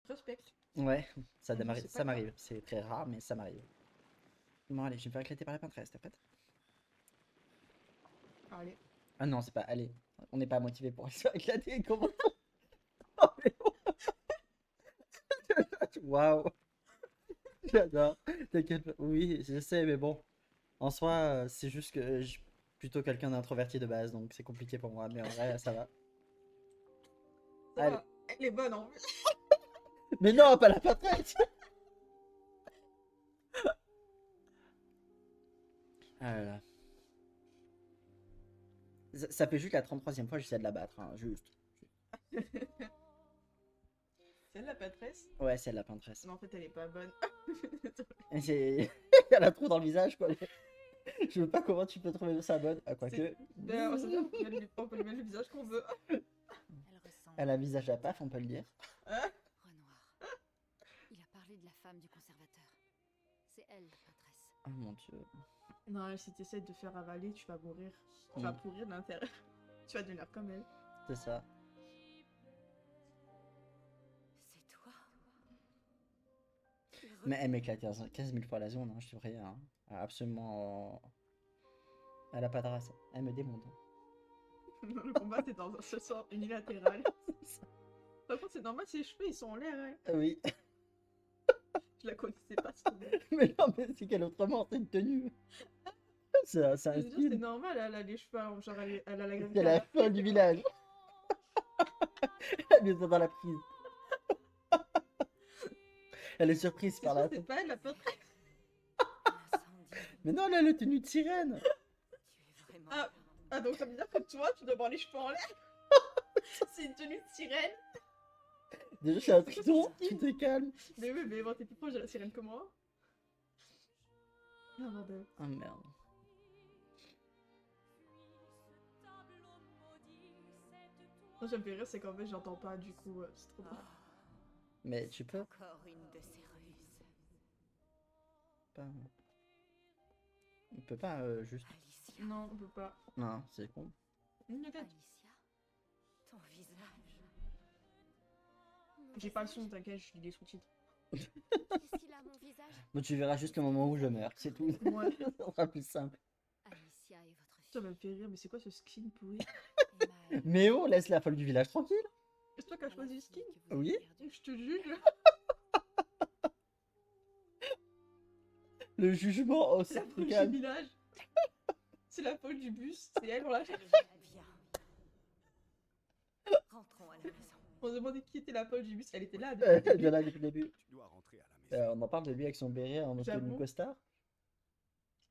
Respect. Ouais, ça Je sais ça pas m'arrive. C'est très rare, mais ça m'arrive. Bon, allez, je vais me faire éclater par la peintresse, t'es prête? Allez. Ah non, c'est pas. Allez, on n'est pas motivé pour se faire éclater. Comment? Oh, mais waouh, j'adore. T'inquiète pas. Oui, je sais, mais bon. En soi, c'est juste que je suis plutôt quelqu'un d'introverti de base, donc c'est compliqué pour moi. Mais en vrai, ça va. Ça Allez. va. Elle est bonne en plus. Mais non, pas la peintresse! Ah là là. Ça fait juste la 33e fois que j'essaie de la battre, hein, juste. C'est elle la patresse? Ouais, c'est la peintresse. Non, en fait, elle est pas bonne. Elle a trop dans le visage, quoi. Je veux pas comment tu peux trouver ça bonne. Ah, quoique. Ben, ça veut dire on peut lui mettre le visage qu'on veut. Elle ressemble Elle a un visage à paf, on peut le dire. Hein? Renoir. Il a parlé de la femme du conservateur. C'est elle, la patresse. Oh mon dieu. Non, si t'essaies de faire avaler, tu vas mourir. Tu vas pourrir de l'intérieur. Tu vas devenir comme elle. C'est ça. C'est toi. Mais elle m'éclate 15 000 fois la zone, hein, je te préviens. Hein. Absolument. Elle a pas de race. Elle me démonte. Le combat, c'est dans un seul sort unilatéral. Par contre, c'est normal, ses cheveux, ils sont en l'air. Hein. Oui. Je la connaissais pas, ce nom. Mais non, mais c'est qu'elle autrement, c'est une tenue. C'est un Je veux dire, c'est style. normal, elle a les cheveux, genre, elle a la C'est la folle du village. Elle est dans la prise. Elle est surprise par la. C'est pas elle, la patresse. Mais non, elle a la tenue de sirène. Tu es vraiment. Ah, donc ça veut dire que toi, tu dois avoir les cheveux en l'air. C'est une tenue de sirène. Déjà, je suis un triton, tu te calmes. Mais oui, mais bon, t'es plus proche de la sirène que moi. Ah, bordel. Oh merde. Moi, ça me fait rire, c'est qu'en fait, j'entends pas, du coup, c'est trop drôle. Mais tu peux Encore une de ces ruses. pas. On peut pas juste. Alicia. Non, on peut pas. Non, c'est con. Regarde. Alicia. Ton visage. J'ai pas le son, t'inquiète, je lis des sous-titres. Qu'est-ce qu'il a, mon visage? Donc tu verras juste le moment où je meurs, c'est tout. Ouais. Ça sera plus simple. Alicia est votre Ça fille. me fait rire, mais c'est quoi ce skin pourri? Emma Mais oh, laisse la folle du village tranquille. C'est toi qui as choisi le skin? Oui. Je te juge. Le jugement, oh, C'est la c'est folle du calme. village. C'est la folle du bus. C'est elle, on l'a cherché. Viens. Rentrons à la maison. On se demandait qui était la folle du bus. Elle était là. De là depuis le début. Tu dois rentrer à la maison. On en parle de lui avec son béret en J'avoue. tenue costard.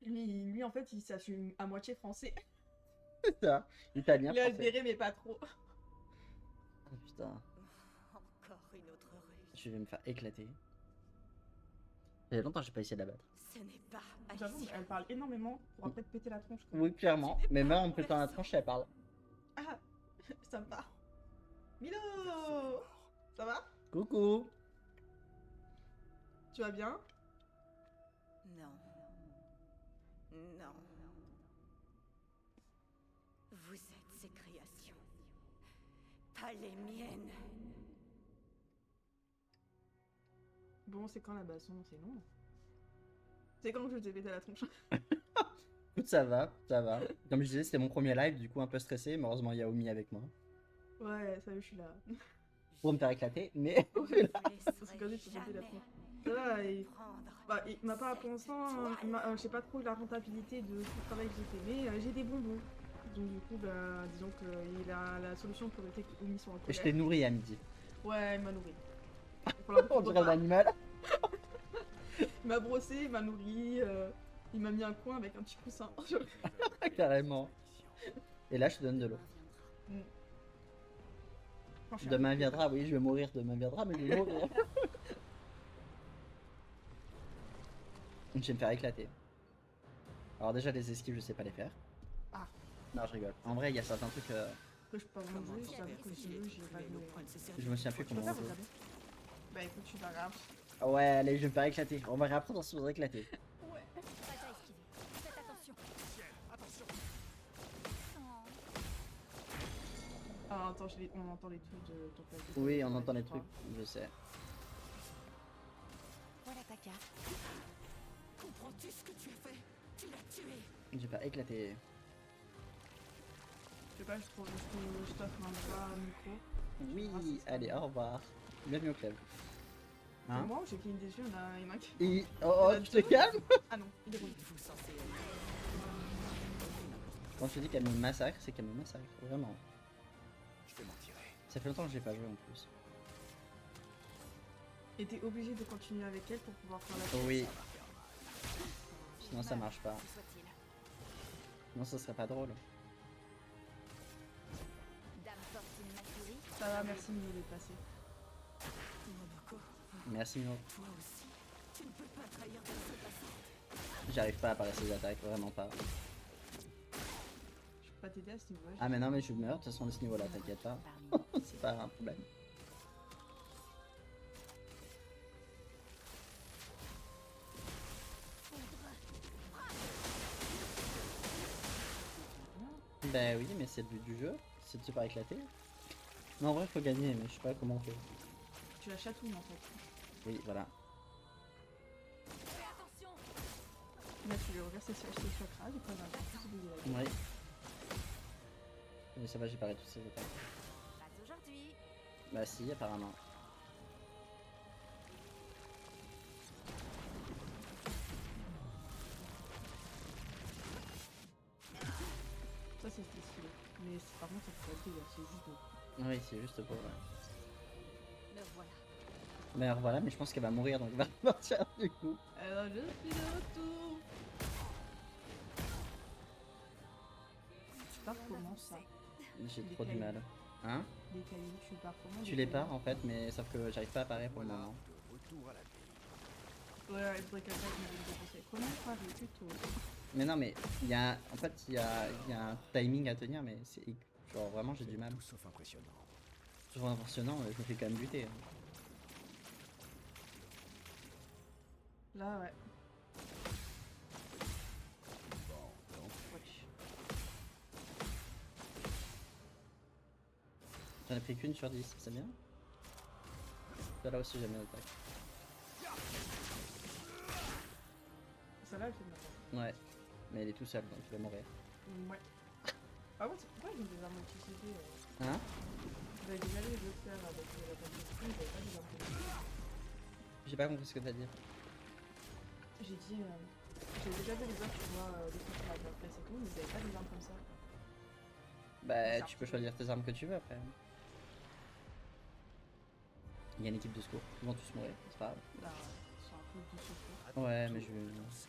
Lui, en fait, il s'assume à moitié français. C'est ça. Italien, Il a le français. béret, mais pas trop. Oh, putain, Encore une autre ruse. je vais me faire éclater. Il y a longtemps que j'ai pas essayé de la battre. Ce n'est pas J'avoue, Alicia. elle parle énormément pour après te péter la tronche. quoi. Oui, clairement. Mais même en me pétant la tronche, elle parle. Ah, ça me parle. Milo, ça va? Coucou. Tu vas bien? Non. Non. Vous êtes ses créations. Pas les miennes. Bon, c'est quand la basson? C'est long. C'est quand que je t'ai pété la tronche? Écoute, ça va, ça va. Comme je disais, c'était mon premier live, du coup un peu stressé, mais heureusement il y a Omi avec moi. Ouais, salut, je suis là. Pour me faire éclater, mais. Ouais, Vous c'est quand même, tu laisserez pété la jamais tronche. Là, il... prendre Bah, il m'a pas, pour l'instant, je sais pas trop la rentabilité de tout le travail que j'ai fait, mais j'ai des bonbons. Donc du coup, bah, disons que la solution pour éviter que Oumi soit en Et je colère. t'ai nourri à midi. Ouais, il m'a nourri. Pour la On dirait un animal. Il m'a brossé, il m'a nourri, il m'a mis un coin avec un petit coussin. Carrément. Et là, je te donne de l'eau. Franchement, Demain viendra, oui, je vais mourir. Demain viendra, mais je vais mourir. Je vais me faire éclater. Alors, déjà, les esquives, je sais pas les faire. Ah. Non, je rigole. En vrai, il y a certains trucs. que je peux pas manger, j'avoue que si je veux, j'ai pas de... Je me souviens plus Tu peux comment faire, on joue. regarder? Bah écoute, tu vas grave. Ah ouais, allez, je vais me faire éclater. On va réapprendre à se faire éclater. Ouais. Pas à esquiver. Faites attention. Attention. Ah, attends, on entend les trucs de ton père. Oui, on entend les trucs, je sais. cas. Comprends-tu ce que tu as fait? Tu l'as tué. J'ai pas éclaté. Je sais pas, je trouve que je t'offre un bras micro. Oui, allez, au revoir. Bienvenue au club. C'est Hein? moi ou j'ai fait une déçue, il y en a un qui... Et... Oh, Il y en a tu te deux. calmes? Ah non, il est bon. Êtes-vous censé Quand je dis qu'elle me massacre, c'est qu'elle me massacre, vraiment. Je te mentirai. Ça fait longtemps que j'ai pas joué en plus. Et t'es obligé de continuer avec elle pour pouvoir faire la suite. Oui, Ça va faire mal. sinon ça marche pas. Que soit-il. Non, ça serait pas drôle. Dame Fortune Maturi. Ça va, merci Milo d'être passé. Monoko, Merci Mino. toi aussi. Tu ne peux pas trahir ta seule passante. J'arrive pas à parer ses attaques, vraiment pas. Je peux pas t'aider à ce niveau-là. Ah mais non mais je meurs de toute façon de ce niveau là, t'inquiète pas. Parmi nous. C'est pas un problème. Bah oui mais c'est le but du jeu, c'est de se faire éclater. Non en vrai faut gagner mais je sais pas comment on fait. Tu la chatouilles en fait. Oui voilà. Fais attention. Là tu lui reverses ses chakras, du coup elle va un peu se bouger la gueule. Oui. Mais ça va j'ai paré toutes ces attaques. Pas aujourd'hui. Bah si apparemment. Ça c'est stylé. Mais par contre ça peut être délire, c'est juste beau. Oui c'est juste pour ouais. Me voilà. Mais alors voilà mais je pense qu'elle va mourir donc elle va repartir du coup. Alors je suis de retour. Tu pars comment ça? J'ai Les trop du cailloux. mal. Hein? Les cailloux, tu pars comment? Tu les pars en fait mais sauf que j'arrive pas à parer pour le Voilà, moment. de retour à la vie. Ouais, il faudrait quelqu'un qui me donne des conseils. Comment parer plutôt? Mais non mais il y a en fait il y a un timing à tenir mais c'est genre vraiment j'ai du mal. Tout sauf impressionnant. Toujours impressionnant, je me fais quand même buter. Hein. Là ouais. Bon, donc, Wesh. J'en ai pris qu'une sur 10, c'est bien. Là aussi j'aime bien l'attaque. Celle-là elle fait de la Ouais, mais elle est tout seule donc il va mourir. merde. Ouais. Ah ouais, c'est pourquoi ils ont des armes multi-CP Hein? Vous avez déjà vu les deux faire avec la compétition, ils avaient pas des armes multi-CP. J'ai pas compris ce que t'as dit. J'ai dit, j'ai déjà vu les autres, tu vois, des trucs sur la presse et tout, mais ils avaient pas des armes comme ça. Bah tu peux choisir tes armes que tu veux après. Il y a une équipe de secours, ils vont tous mourir, c'est pas grave. Là, ils sont un peu du secours. à ton Ouais mais tour je... de danser.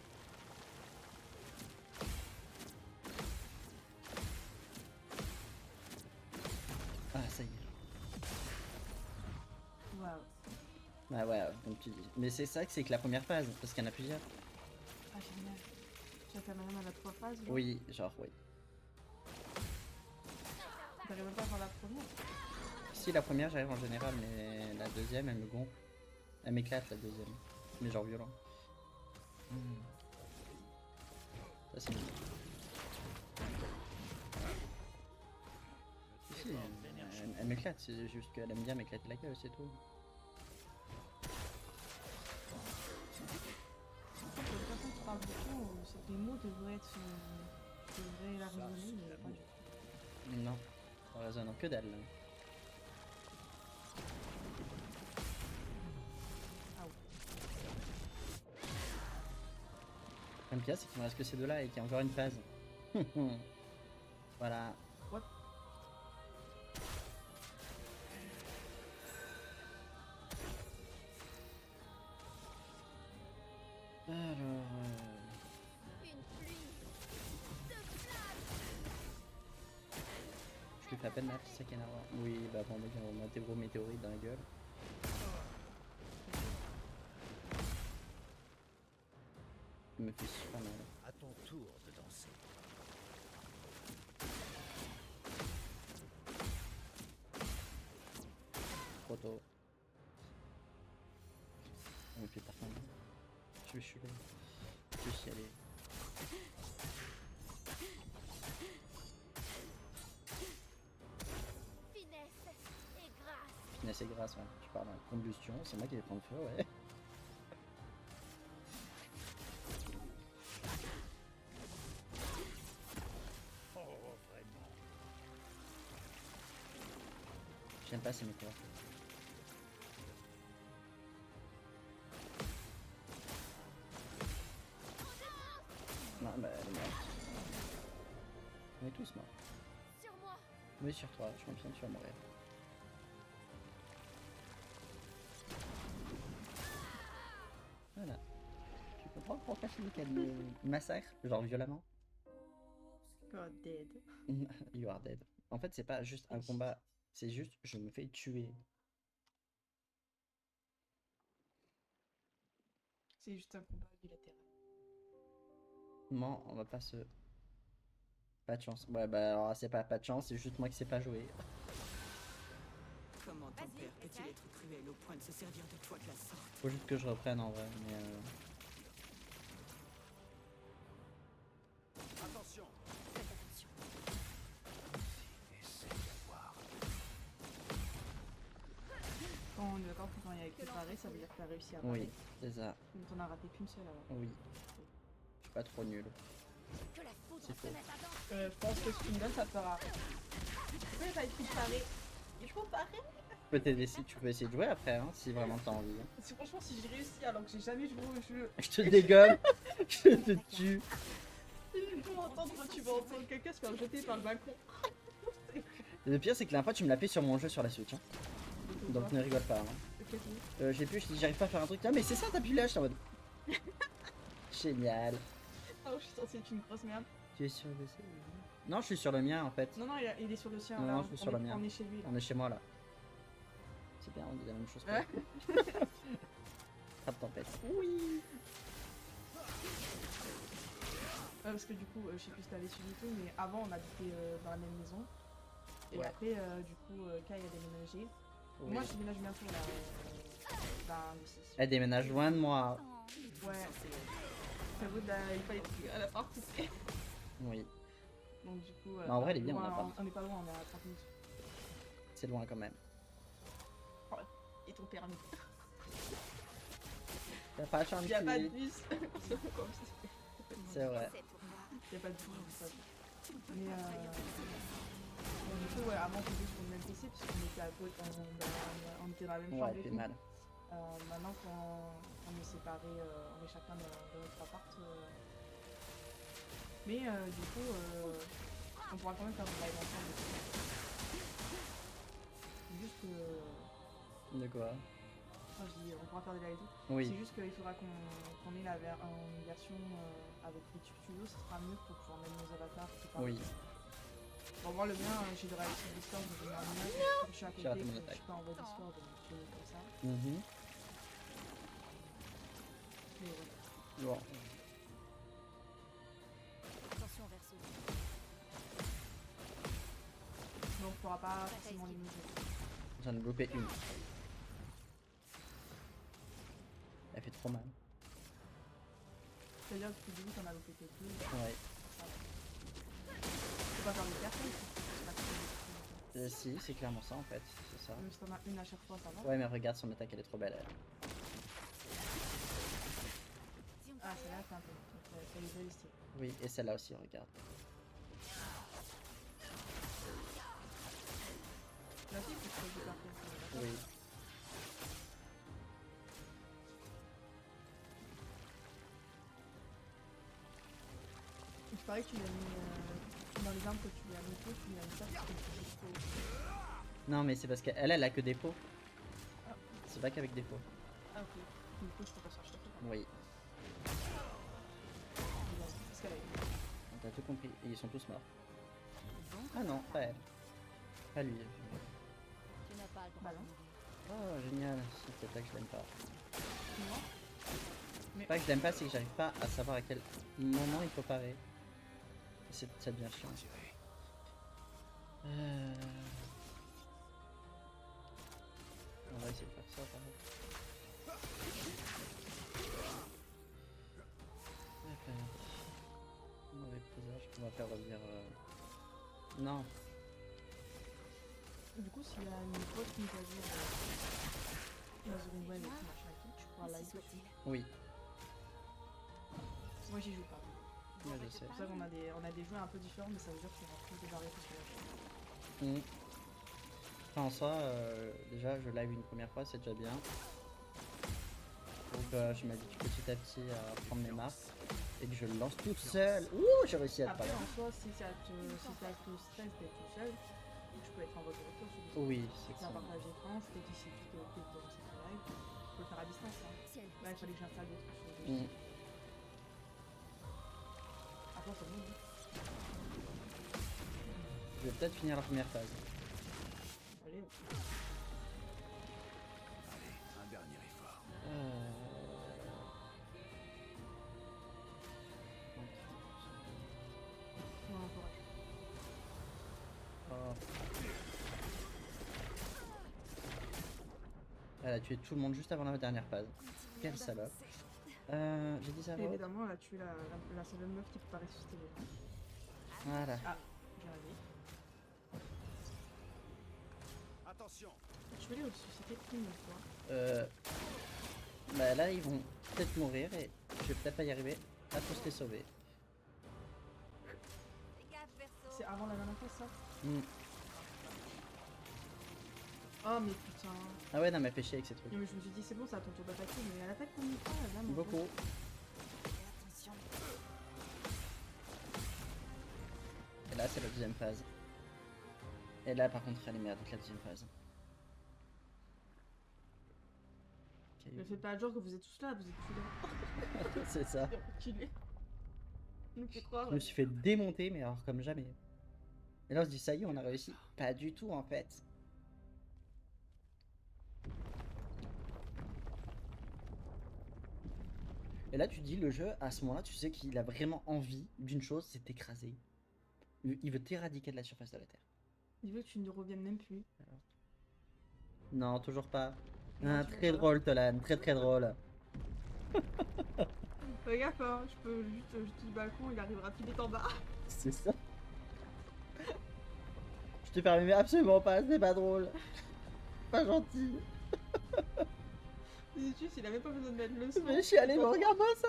Ah ça y est. Waouh. Bah ouais, comme tu dis. Mais c'est ça que c'est que la première phase, parce qu'il y en a plusieurs. Ah génial. Chaque Cameron a la 3 phases. genre. Oui, genre oui. T'arrives même pas à voir la première. Si la première j'arrive en général, mais la deuxième elle me gonfle. Elle m'éclate la deuxième. Mais genre violent. Ça c'est bien. Si, elle m'éclate, c'est juste qu'elle aime bien m'éclater la gueule, c'est tout. De toute façon, tu parles beaucoup, c'est que les mots devraient être. Devraient la Ça, raisonner, c'est mais pas l'amour. du tout. Non, ça résonne que dalle. Ah ouais. Le pire c'est qu'il me reste que ces deux là et qu'il y a encore une phase. Voilà. What? Alors... Une pluie de flammes. Je lui fais à peine mal, c'est ça qui est énervant. Oui, bah bon, mec, on va mettre gros météorites dans la gueule. Il me fait super mal. À ton tour de danser. Trop tôt. On me fait pas mal. Je vais chuler. Je vais chialer. Finesse et grâce. Finesse et grâce, ouais. Tu parles de combustion, c'est moi qui vais prendre feu, ouais. J'aime pas ces méthodes. Non, bah elle est morte. On est tous morts. Sur moi. Oui, sur toi, je pense bien que tu vas mourir. Voilà. Tu comprends pourquoi je dis qu'elle me massacre, genre violemment? God dead. You are dead. En fait, c'est pas juste un combat, c'est juste je me fais tuer. C'est juste un combat bilatéral. Non, on va pas se... Pas de chance. Ouais, bah alors c'est pas de chance, c'est juste moi qui sais pas jouer. Comment ton Vas-y, père peut-il essaye. être cruel au point de se servir de toi de la sorte? Faut juste que je reprenne en vrai, mais Attention. Faites attention. Essaye d'avoir. Quand on est d'accord que quand il y a écrit pareil, ça veut dire que t'as réussi à oui, parler. c'est ça. Donc t'en as raté qu'une seule alors. Oui. Je suis pas trop nul. Que la foudre C'est se faux. mette à danser. Je pense que si tu me donnes, ça te fera. Pourquoi t'as écrit pareil? Il faut pareil. Je peux t'aider si tu peux essayer de jouer après, hein, si vraiment t'as envie. hein. C'est franchement si j'ai réussi alors que j'ai jamais joué au jeu. Je te dégomme, je te tue. Tu vas entendre quelqu'un se faire jeter par le balcon. Et le pire, c'est que la dernière fois, tu me l'as fait sur mon jeu sur la Switch. Hein. Donc ne rigole pas. Hein. J'ai pu, je dis, j'arrive pas à faire un truc. Ah, mais c'est ça, t'appuies là, je suis en mode. Génial. Ah, je suis censée être une grosse merde. Tu es sur le PC? Non, je suis sur le mien en fait. Non, non, il est sur le sien. Non, là, non, je suis sur le mien. On est chez lui. Là. On est chez moi là. C'est bien, on dit la même chose. Ouais. Frappe tempête. Oui. Parce que du coup, je sais plus si t'avais suivi tout, mais avant on habitait dans la même maison. Et Ouais. après, du coup, Kai a déménagé. Oui. Moi, je déménage bientôt là. Dans le 6. Elle déménage loin de moi. Oh, Ouais. J'avoue, il fallait trouver à la part coupée. Oui, Donc du coup, Mais en vrai, elle est bien, loin, on a pas. on est pas loin, on est à 30 minutes. c'est loin quand même. Et ton permis. T'as pas changé. Il y a pas de bus. C'est vrai. c'est pour moi. Il y a pas de bus. Ça. Mais bon, du coup, ouais, avant on était sur le même PC parce qu'on était à côté, on était dans la même chambre. Ouais, et fait tout. mal. Maintenant, quand on est séparés, on est chacun dans notre appart. Mais du coup, on pourra quand même faire un live ensemble. Juste que. De quoi? Enfin, je dis, on pourra faire des lives et tout. Oui, C'est juste qu'il faudra qu'on ait une version avec YouTube Studio, ce sera mieux pour pouvoir mettre nos avatars. oui. Bon, moi, le mien, j'ai de réaliser le Discord, donc je mets un lien. Comme je suis à côté, raté mon je attaque. suis pas en mode Discord, donc je mets comme ça. Mhm. Mais voilà. Bon. Attention vers ceux. Donc, on pourra pas forcément limiter. J'en ai loupé une. Elle fait trop mal. C'est-à-dire que depuis le début, t'en as loupé que deux. Ouais. Faut pas faire des personnes. C'est pas que des Si, c'est clairement ça en fait. C'est ça. personnes. Même si t'en as une à chaque fois, ça va. Ouais, mais regarde son attaque, elle est trop belle. Elle. Si on Ah, celle-là, c'est un peu. Elle est belle ici. Oui, et celle-là aussi, regarde. Là aussi, c'est très parfait. Oui. Il paraît que tu l'as mis dans les armes que tu lui as mis tout, tu lui as mis ça parce que tu juste au- Non, mais c'est parce qu'elle, elle a que des pots. Ah. C'est pas qu'avec des pots. Ah, ok. Du coup, je peux pas chercher. Oui, Parce qu'elle a t'as tout compris. Et ils sont tous morts. Bon, Ah non, pas elle. Pas lui. tu n'as pas le droit Bah de non. mourir. Oh, génial. Cette attaque, je l'aime pas. moi. C'est pas que je l'aime pas, c'est que j'arrive pas à savoir à quel moment il faut parer. Et ça devient chiant. On va essayer de faire ça par contre. D'accord. Mauvais présage. On va faire revenir. Non. Du coup, s'il y a une grosse mise à jour dans une nouvelle et tout, machin et tout, tu pourras Ainsi live. soit-il. Oui. Moi, j'y joue pas. Ouais, je sais. C'est pour ça qu'on a des jeux un peu différents, mais ça veut dire qu'il y aura plus de variétés sur la chaîne. Après en soi, déjà je live une première fois, c'est déjà bien. Donc je m'habitue petit à petit à prendre mes marques et que je le lance toute seule. Ouh, j'ai réussi à être pas Après, loin. en soi, si ça te stress d'être tout seul, je peux être en voiture avec toi. sur Discord. Oui, c'est C'est ça. un partage d'écran, je peux t'essayer de lancer ton live. Je peux le faire à distance. Hein. Si elle Là, il fallait que j'installe des trucs sur le Mm. Après, c'est bon. Je vais peut-être finir la première phase. Allez. Allez, un dernier effort. Non, courage. Oh. Elle a tué tout le monde juste avant la dernière phase. Quelle salope. J'ai dit ça Et va. évidemment, elle a tué la seule meuf qui peut pas ressusciter. Voilà. Ah, j'ai rêvé. Attention. Je vais aller ressusciter une fois. Bah là ils vont peut-être mourir et je vais peut-être pas y arriver à tous les sauver. C'est avant la dernière fois, ça Mm. Oh, mais putain. Ah ouais non mais fais chier avec ces trucs. Non, mais je me suis dit, c'est bon, c'est à ton tour d'attaquer, mais elle attaque combien de fois là, mon Beaucoup. attention. Et là c'est la deuxième phase. Et là par contre elle est merde la deuxième phase. Ok. Ne faites pas genre que vous êtes tous là, vous êtes plus là. C'est ça. Reculez. Nous fait croire. Je me suis fait démonter mais alors comme jamais. Et là on se dit ça y est on a réussi. Pas du tout en fait. Et là tu dis le jeu à ce moment-là tu sais qu'il a vraiment envie d'une chose, c'est t'écraser. Il veut t'éradiquer de la surface de la Terre. Il veut que tu ne reviennes même plus. Non toujours pas. Non, Ah, toujours très pas. drôle Tolan, très très drôle. Fais gaffe, hein, je peux juste jeter du balcon, il arrivera tout est en bas. C'est ça. Je te permets absolument pas, c'est pas drôle. Pas gentil. C'est juste, il a même pas besoin de mettre le son. Mais je suis allé, mais regarde-moi ça.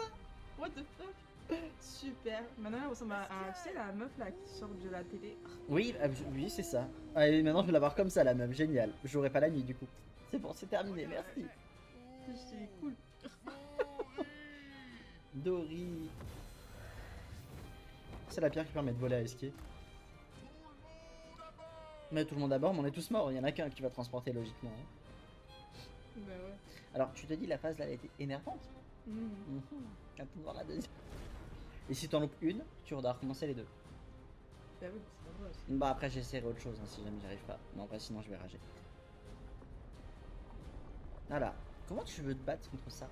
What the fuck. Super. Maintenant, elle ressemble à, tu sais, la meuf là qui sort de la télé. Oui, oui, c'est ça. Allez, maintenant je vais la voir comme ça, la meuf. Génial. J'aurai pas la nuit du coup. C'est bon, c'est terminé, merci. C'est cool. Dory. C'est la pierre qui permet de voler à esquier. Mais tout le monde à bord, mais on est tous morts. Il y en a qu'un qui va transporter logiquement. Hein. Bah ouais. Alors, tu te dis, la phase là, elle était énervante. Mhm. Attends de voir la deuxième. Et si t'en loupes une, tu dois recommencer les deux. Bah oui, c'est pas vrai aussi. Bah après j'essaierai autre chose hein, si jamais j'y arrive pas. Non, après sinon je vais rager. Voilà. Comment tu veux te battre contre ça?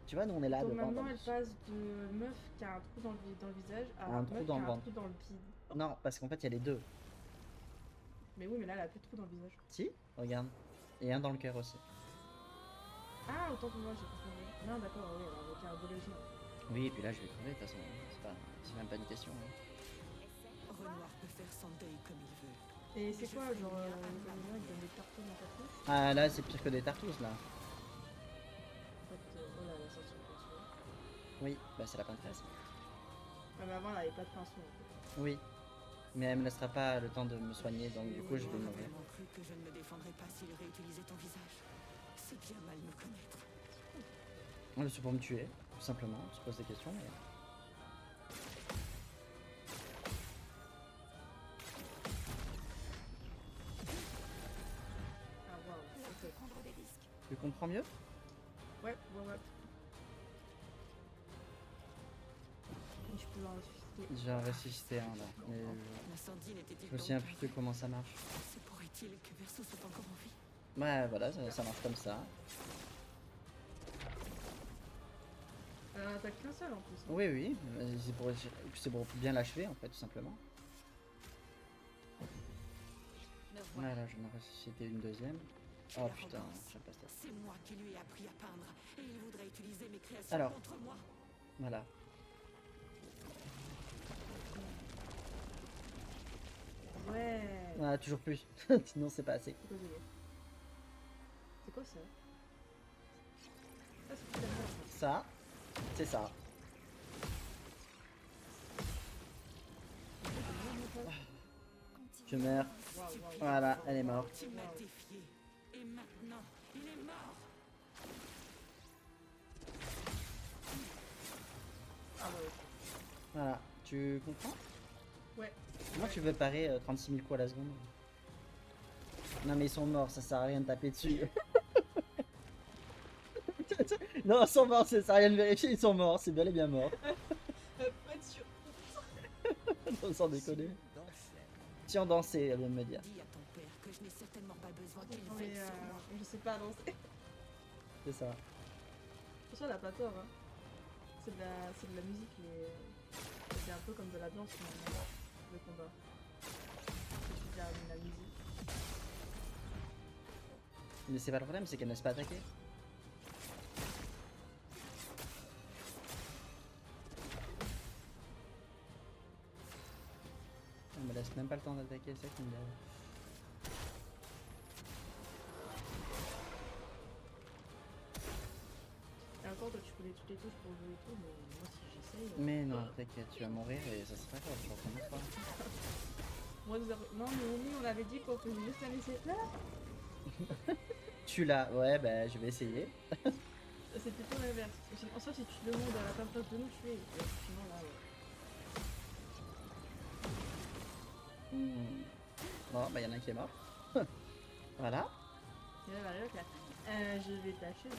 Tu vois, nous on est là Donc devant. maintenant, elle passe de meuf qui a un trou dans le visage à Un meuf trou qui dans a le un ventre. trou dans le bide. Non, parce qu'en fait il y a les deux. Mais oui, mais là, elle a plus de trou dans le visage. Si, regarde. Et un dans le cœur aussi. Ah, autant pour moi, j'ai confondu. Non, d'accord, oui, elle a invoqué un beau logis. Oui, et puis là je vais crever de toute façon. C'est même pas une question. Hein. Renoir peut faire son deuil comme il veut. Et c'est quoi, genre, le gars, il donne des cartons dans ta tronche? Ah là c'est pire que des tartousses là. En fait, oh là, elle a sorti le pinceau. Oui, bah c'est la peintresse. Ah, mais avant, elle avait pas de pinceau. En fait. Oui. Mais elle me laissera pas le temps de me soigner donc du coup je vais J'aurais mourir. vraiment cru que je ne me défendrais pas s'il réutilisait ton visage. C'est bien mal me connaître. C'est pour me tuer, tout simplement. On se pose des questions mais. Ah, waouh, ok. Prendre des risques. Tu comprends mieux? Ouais. Et je peux en ressusciter. J'ai ressuscité un là. Mais L'incendie n'était-il je me donc souviens pas plus de vrai? comment ça marche. Se pourrait-il que Verso soit encore en vie? Ouais, voilà, ça marche comme ça. Elle en attaque qu'un seul en plus. hein. Oui, oui, c'est pour bien l'achever en fait, tout simplement. Me voilà. Voilà, je vais me ressusciter une deuxième. Oh putain, j'aime pas ça. C'est moi qui lui ai appris à peindre et il voudrait utiliser mes créations Alors. contre moi. Voilà. Ouais. Ah, toujours plus. Sinon, c'est pas assez. C'est quoi, Zélo? C'est quoi ça? Ah, c'est plus la merde. Ça, c'est ça. Continue. Tu meurs. Waouh, waouh. Voilà, elle est morte. Tu m'as défié. Et maintenant, il est mort. Ah ouais. Voilà, tu comprends? Ouais. Comment tu veux parer 36 000 coups à la seconde? Non mais ils sont morts, ça sert à rien de taper dessus. Non, ils sont morts, ça sert à rien de vérifier, ils sont morts, c'est bel et bien mort. Pas être sûr. Non, sans déconner. Dansez. Si on dansait, elle vient de me dire. Dis à ton père que je n'ai certainement pas besoin qu'il Non, veille mais sur moi. je sais pas danser. C'est ça. Franchement, elle a pas tort. Hein. C'est de la musique, mais c'est un peu comme de la danse finalement, le combat. C'est de la musique. Mais c'est pas le problème, c'est qu'elle ne se pas attaquer. Elle me laisse même pas le temps d'attaquer, c'est ça qui me dérange. Et encore, toi, tu connais toutes les touches pour jouer et tout, mais moi, si j'essaye. Mais non, t'inquiète, tu vas mourir et ça sera pas grave, tu recommenceras. Moi, non, mais Omi, on avait dit qu'on faisait juste un essai. Là, Tu l'as, ouais, bah je vais essayer. c'est plutôt l'inverse. En soi, si tu demandes à la personne de nous, tu es. Sinon, là, ouais. Bon, bah y'en a un qui est mort. Voilà. Et là, Mario, là. Je vais t'acheter.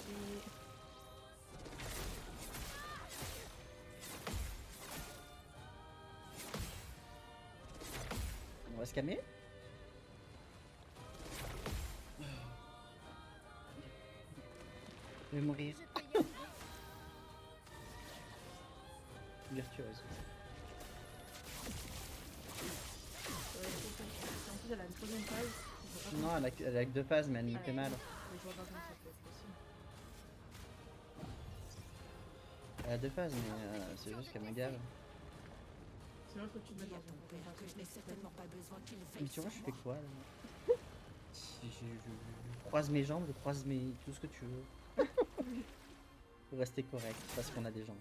On va se calmer. Je vais mourir. Je peux y arriver. Virtuose. En plus, elle a une troisième phase. Je vois pas Non, elle a que 2 phases, mais elle me fait mal. mais je vois pas comment ça peut être possible. Elle a 2 phases, mais c'est juste qu'elle me gave. Sinon, il faut que tu te mettes Dis à dans ton une père que je n'ai certainement pas besoin qu'il Mais veille tu vois, sur je fais moi. quoi là? Je croise mes jambes, je croise mes. Tout ce que tu veux. Pour rester correct, parce qu'on a des jambes.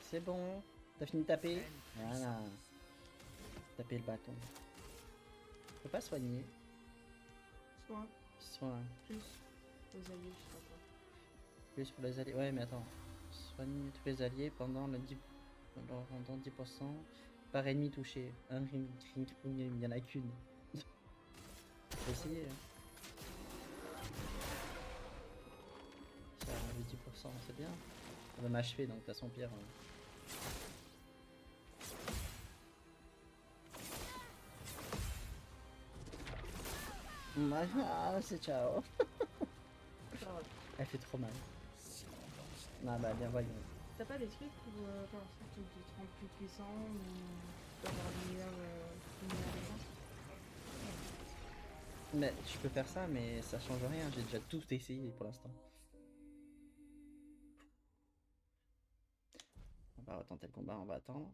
C'est bon. T'as fini de taper? Voilà. Taper le bâton. Faut pas soigner. Soin, Soin. plus, aux alliés, je sais pas quoi. Plus pour les alliés. Ouais, mais attends. Soigne tous les alliés pendant le 10... pendant 10% par ennemi touché. Un ring, il y en a qu'une. Faut essayer. Hein. Ça, le 10%, c'est bien. Ça va m'achever, donc t'as son pire. Ah, c'est ciao. Ça va. Elle fait trop mal. Ah bah bien voyons. T'as pas des trucs pour faire en sorte de te rendre plus puissant ou d'avoir une meilleure défense? Mais je peux faire ça, mais ça change rien. J'ai déjà tout essayé pour l'instant. On va retenter le combat, on va attendre.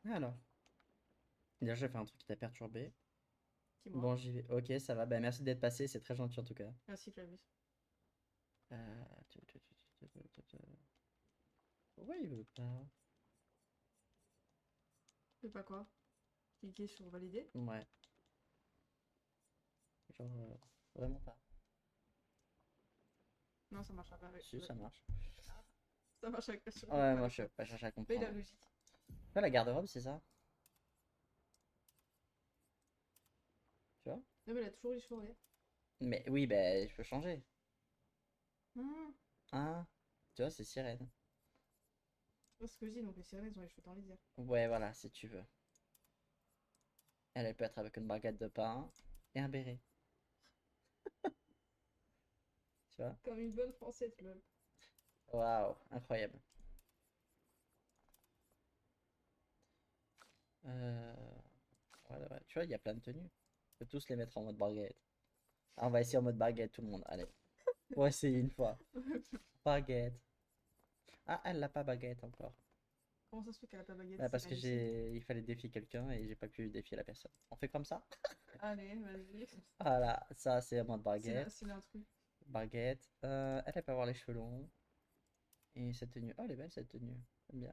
Alors. Déjà, j'ai fait un truc qui t'a perturbé. Qui moi? Bon, j'y vais. Ok, ça va. Bah, merci d'être passé. C'est très gentil en tout cas. Merci Flavius. Pourquoi il veut pas? Fais pas quoi? Cliquer sur valider? Ouais. Genre, vraiment pas. Non, ça marche pas avec. Si, ça marche. Ça marche avec la souris. Ouais, moi, je vais pas chercher à Mais la comprendre. logique. Ouais, la garde-robe, c'est ça? Tu vois? Non, mais elle a toujours les cheveux, regarde. Mais oui, bah, je peux changer. Hum, Hein? Tu vois, c'est sirène. c'est ce que je dis, donc les sirènes, elles ont les cheveux dans les airs. Ouais, voilà, si tu veux. Elle peut être avec une baguette de pain et un béret. Tu vois? Comme une bonne française, lol. Waouh, incroyable. Ouais, tu vois, il y a plein de tenues. On peut tous les mettre en mode baguette. Ah, on va essayer en mode baguette, tout le monde. Allez. On va essayer une fois. Baguette. Ah, elle l'a pas baguette encore. Comment ça se fait qu'elle a pas baguette? Bah, parce c'est que hallucinant. il fallait défier quelqu'un et j'ai pas pu défier la personne. On fait comme ça? Allez, vas-y. Voilà, ça c'est en mode baguette. C'est l'intrus. Baguette. Elle peut avoir les cheveux longs. Et cette tenue. Oh, elle est belle cette tenue. J'aime bien.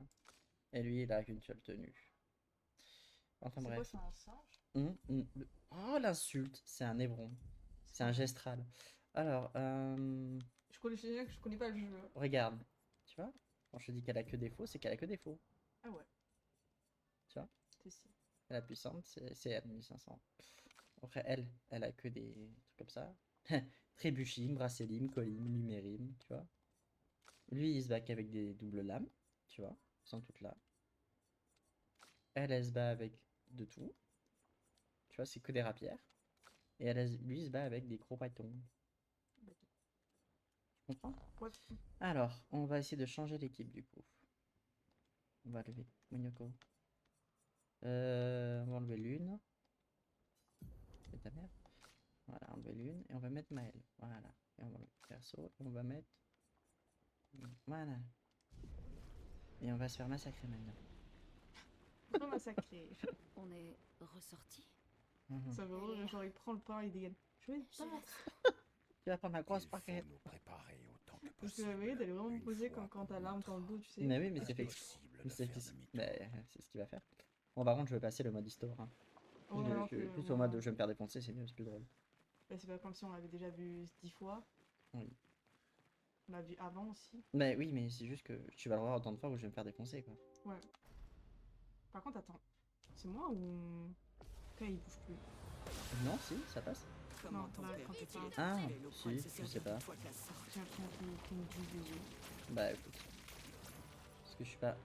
Et lui, il a qu'une seule tenue. Enfin C'est quoi, bref. c'est un singe? Oh, l'insulte. C'est un hébron. C'est un gestral. Alors, Je connais pas le jeu. regarde. Tu vois? Quand je te dis qu'elle a que défaut, c'est qu'elle a que défaut. Ah ouais, Tu vois? t'es si. La puissante, c'est elle, 1500. Après, elle a que des trucs comme ça. Trébuchim, Bracélim, Colim, Lumérim, tu vois. Lui, il se bat qu'avec des doubles lames, tu vois. Ils sont toutes là. Elle se bat avec de tout. Tu vois, c'est que des rapières. Et lui, il se bat avec des gros bâtons. Tu comprends? Ouais. Alors, on va essayer de changer l'équipe du coup. On va lever Monyoko. On va enlever l'une. C'est ta mère. Voilà, enlever l'une. Et on va mettre Maël. Voilà. Et on va le perso. Et on va mettre. Voilà. Et on va se faire massacrer maintenant. Pas massacré. On est ressorti. Ça veut dire, genre, il prend le pain, il dégaine. Je vais Je pas. laisse. Tu vas prendre la grosse Il faut paquette. nous préparer autant que Parce que possible. la voyez, elle est vraiment Une posée fois comme quand qu'on t'as l'arme dans le dos, tu sais. Mais oui, mais c'est fait. impossible Mais de c'est faire fait- demi-tour. mais c'est ce qu'il va faire. Bon, par contre, je vais passer le mode histoire. Hein. Ouais, alors que, Plus au bon, mode où je vais me faire défoncer, c'est mieux, c'est plus drôle. bah, c'est pas comme si on l'avait déjà vu 10 fois. Oui. On l'a vu avant aussi. Mais oui, mais c'est juste que tu vas le voir autant de fois où je vais me faire défoncer, quoi. Ouais. Par contre, attends. C'est moi ou. Putain, il bouge plus. Non, si, ça passe. Comment Non, ton là, père quand tu peut-il parles. être Ah, actuel au point de si, se je sais servir pas. d'une toile de la sorte? J'ai l'impression qu'il me bouge les yeux. Bah écoute. Parce que je suis pas.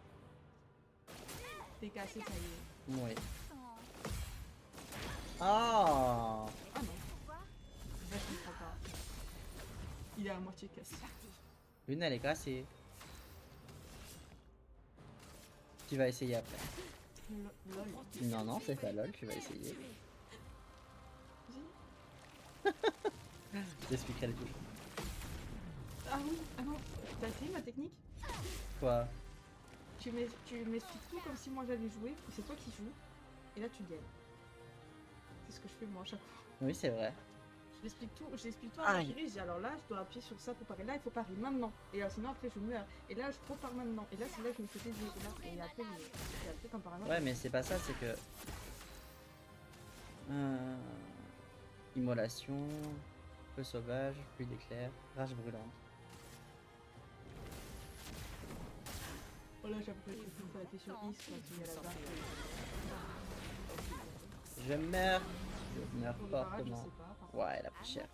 T'es cassé, ça y est. Ouais. Ah Ah non. Là, je comprends pas. Il est à moitié cassé. L'une, elle est cassée. Tu vas essayer après. Lol. Non, non, c'est pas lol, tu vas essayer. Vas-y. Je t'expliquerai le tout. Ah oui, ah non. T'as essayé ma technique? Quoi? Tu m'expliques tout comme si moi j'allais jouer, et c'est toi qui joues, et là tu gagnes. C'est ce que je fais moi à chaque fois. Oui, c'est vrai. Je l'explique tout à Aïe. Valkyrie, je dis alors là je dois appuyer sur ça pour parer, là il faut parer maintenant, et sinon après je meurs, et là je repars maintenant, et là c'est là que je me fais plaisir, et après comme par hasard. Ouais, mais c'est pas ça, c'est que. Immolation, feu sauvage, pluie d'éclairs, rage brûlante. Voilà, j'avoue que il faut appuyer sur X quand il y a la barre. Je meurs. Je meurs Pour le barrage, je fortement. sais pas. par contre. Ouais, elle a pris cher.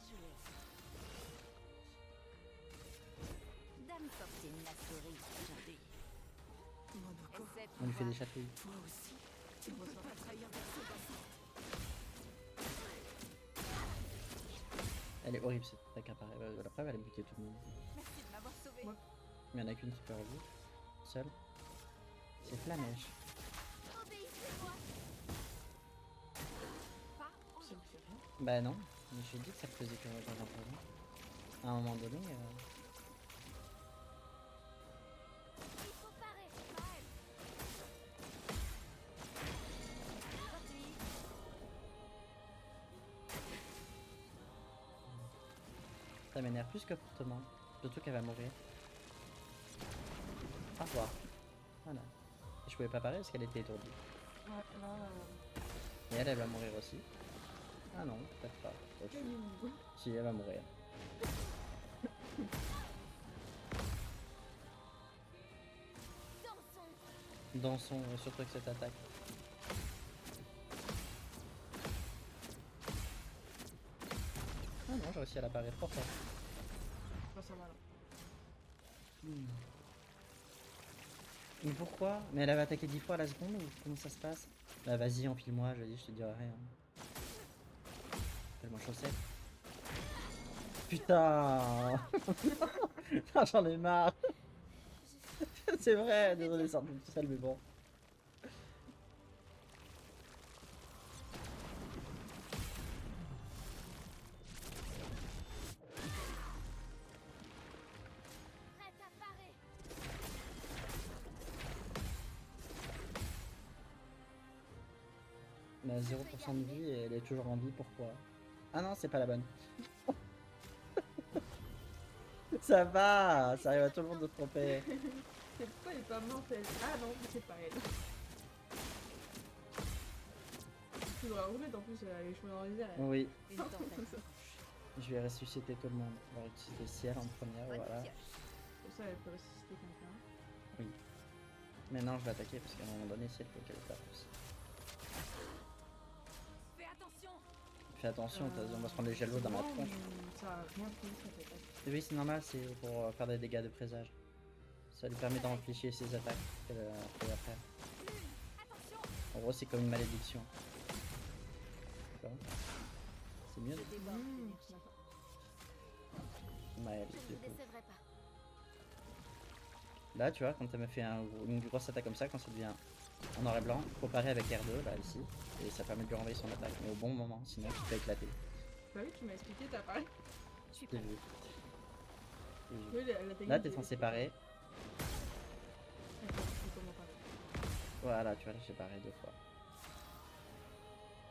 Dame Fortune, la souris. Jardine. Monoko, Essaie de On lui fait voir. des chatouilles. toi aussi. Tu C'est ne pour peux ça. pas trahir des soldats. Elle est horrible cette attaque apparaît. La preuve, elle a buté tout le monde. Merci de m'avoir sauvé. Ouais. Mais il y en a qu'une qui peut revivre. Seule. C'est Flamèche. Obéissez-moi. Pas Ça me fait rien. Bah non, mais je dis que ça faisait que dans un présent. À un moment donné, Il faut parer. Maël. Parti. ça m'énerve plus que fortement. Surtout qu'elle va mourir. Au revoir. Voilà. Et je pouvais pas parler parce qu'elle était étourdie. Ouais, là, Et elle va mourir aussi. Ah non, peut-être pas. Ok. Si, elle va mourir. Dansons. Dansons, surtout avec cette attaque. Ah non, j'ai réussi à l'apparaître fort fort. bah, ça va là. Mais pourquoi? Mais elle avait attaqué 10 fois à la seconde ou comment ça se passe? Bah vas-y, enfile-moi, je te dirai rien. Tellement chaussette. Putain. Ah, j'en ai marre. C'est vrai, désolé, c'est un peu tout seul, mais bon. Prête à parer. Elle a 0% de vie et elle est toujours en vie, pourquoi? Ah non, c'est pas la bonne. Ça va, ça arrive à tout le monde de se tromper. C'est pourquoi elle est pas morte elle. Ah non, c'est pas elle. Tu dois la remettre en plus, elle a les cheveux dans les airs. elle. Oui, Une tentative. je vais ressusciter tout le monde. On va utiliser ciel en première, Bonne voilà. pioche. Comme ça, elle peut ressusciter quelqu'un. Maintenant, je vais attaquer parce qu'à un moment donné, ciel faut qu'elle tape aussi. Fais attention. Fais attention, on va se prendre des jalouts dans la Non, tronche. ça a rien fait, ça fait pas. Oui, c'est normal, c'est pour faire des dégâts de présage. Ça lui permet d'amplifier ses attaques qu'elle fait après. Attention. En gros, c'est comme une malédiction. D'accord. C'est mieux. Je déborde d'énergie. D'accord. Je Ouais, ne du vous coup. décevrai pas. Là, tu vois, quand elle me fait une grosse attaque comme ça, quand ça devient en noir et blanc, comparé avec R2, là, ici, et ça permet de lui renvoyer son attaque, mais au bon moment, sinon tu peux éclater. Bah oui, tu m'as expliqué, t'as parlé. Je suis J'ai prête. vu. J'ai vu. Oui, la technique Là, t'es est- censé séparer. Attends, c'est comment parler. Voilà, tu vois, là, j'ai barré 2 fois.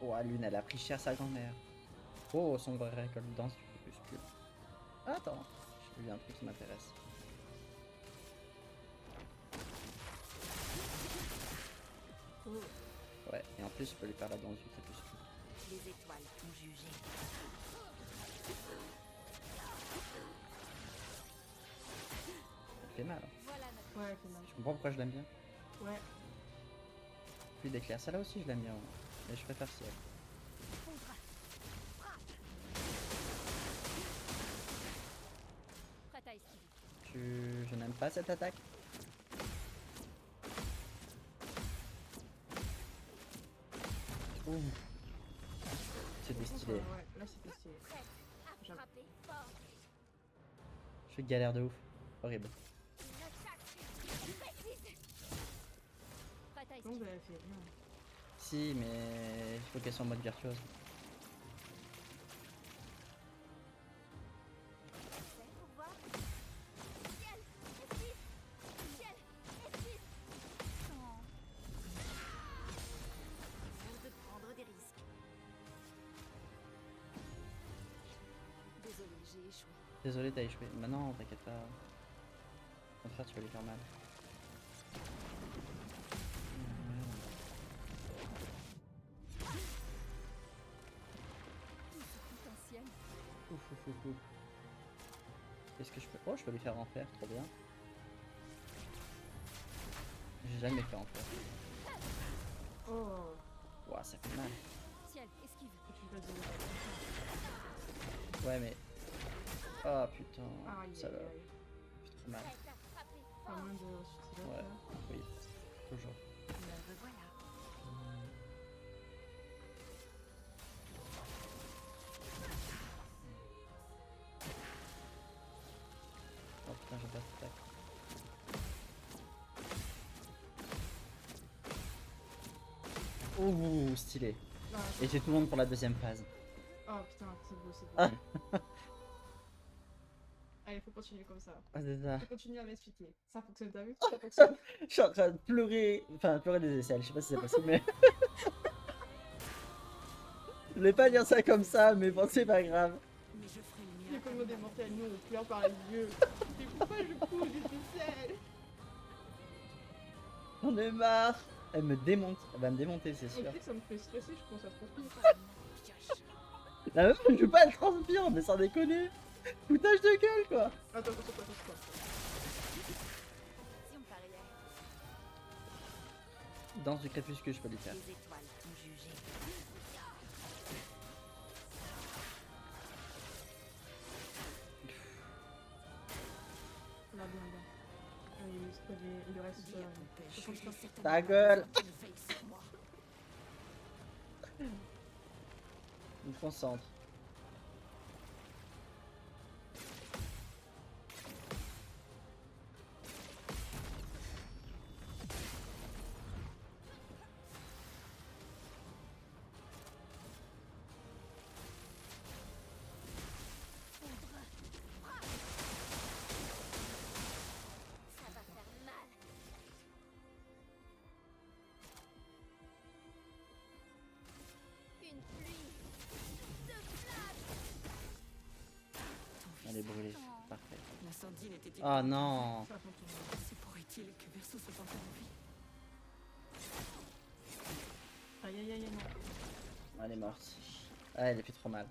Oh, Lune, elle a pris cher sa grand-mère. Oh, son vrai récolte danse du crépuscule. Attends, j'ai vu un truc qui m'intéresse. Oh. Ouais, et en plus, je peux lui faire la danse du crépuscule. Les étoiles ont jugé. Elle fait mal. Hein. Voilà notre Ouais, c'est mal. Je comprends pourquoi je l'aime bien. Ouais. Plus d'éclairs, ça là aussi, je l'aime bien. Ouais. Mais je préfère ciel. prête à esquiver. Je n'aime pas cette attaque. Ouh. C'était stylé. Ouais, là c'était stylé. Prête à J'aime. frapper fort. Je galère de ouf. Horrible. Une attaque précise. Prête à Non, esquiver. bah elle fait rien. Si, mais il faut qu'elle soit en mode virtuose. Prêt pour voir. Ciel, esquive. Ciel, esquive. Non. Vous de prendre des risques. Désolé, j'ai échoué. Désolé, t'as échoué. Maintenant, t'inquiète pas. Au contraire, tu vas lui faire mal. Tout ce potentiel. Ouf, ouf, ouf, ouf. Qu'est-ce que je peux... Oh, je peux lui faire enfer, trop bien. J'ai jamais fait enfer. Oh. Ouah, ça fait mal. Ciel, esquive. Que tu fasses des Ouais, mais... Oh putain, Aïe, ça aïe, va. aïe. Fait trop mal. Prête à frapper Pas fort. moins de ressusciter Ouais, là. oui, toujours. Me revoilà. Oh putain, j'ai pas cette attaque. Ouh, stylé. Ah, Et c'est tout le monde pour la deuxième phase. oh putain, c'est beau, c'est Ah. beau. Allez, faut continuer comme ça. Ah, c'est ça. Faut continuer à m'expliquer. Ça fonctionne, t'as vu? Ça fonctionne. Je suis en train de pleurer, enfin pleurer des aisselles, je sais pas si c'est possible, mais... Je voulais pas dire ça comme ça, mais bon, c'est pas grave. Mais je ferai le C'est mien. comme des mortels, nous on pleure par les yeux. Mais pourquoi je cours du ciel? J'en ai marre. Elle me démonte, elle va me démonter, c'est sûr. Ok, ça me fait stresser, je pense à transpire. La meuf, je joue pas, elle transpire, mais sans déconner. Foutage de gueule, quoi. Attends, attends. Si on pariait, Danse du crépuscule, je peux lui faire. les étoiles ont jugé. Là, bien. Il lui reste. Bien ton pêche, je 65. vais certainement Ta pas gueule. besoin qu'il veille sur moi. Je me concentre. Ça va faire mal. Une pluie de Dean était-il Oh non. Ça fonctionne. C'est pourrait-il que Verso soit encore en vie? Aïe aïe aïe, non. Elle est morte. Ah, elle a fait trop mal.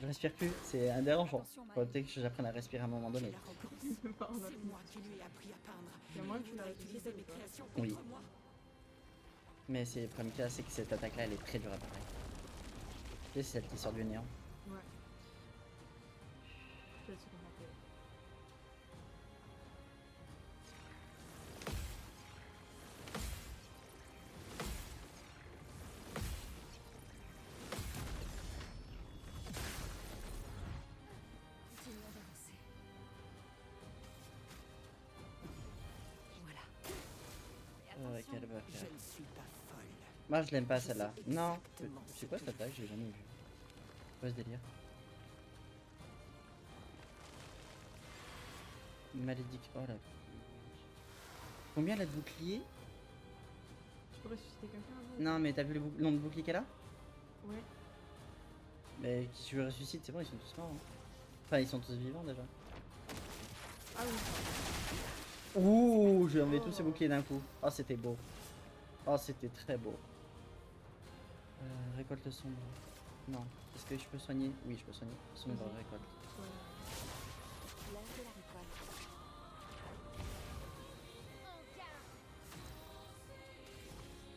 Je respire plus, c'est indérangeant. Attention, Faut Maëlle. peut-être que j'apprenne à respirer à un moment donné. Quelle arrogance. On a C'est tout. moi qui lui ai appris à peindre. Il y a moyen que Il tu la voudrait réutilises utiliser ou mes pas? créations Oui. contre moi. Mais c'est le problème qu'il y a, c'est que cette attaque-là, elle est très dure à parer. Tu sais, c'est celle qui sort du néant. Ouais. Je vais se concentrer. Continuons d'avancer. Voilà. Et Ouais, attention, qu'elle va Je faire. ne suis pas folle. Moi, je l'aime pas celle-là. Je sais Non. exactement C'est quoi cette attaque? J'ai jamais vu. C'est quoi ce délire? Malédiction. Oh là. Combien elle a de bouclier? Tu peux ressusciter quelqu'un avant? Non, mais t'as vu le nombre de boucliers qu'elle a? Ouais. Mais si je ressuscite, c'est bon, ils sont tous morts. Hein. Enfin, ils sont tous vivants déjà. Ah oui. Ouh, j'ai enlevé tous ces boucliers d'un coup. Oh, c'était beau. Oh, c'était très beau. Récolte sombre. Non. Est-ce que je peux soigner? Oui, je peux soigner. Sombre Vas-y. récolte. Ouais. l'heure de la récolte.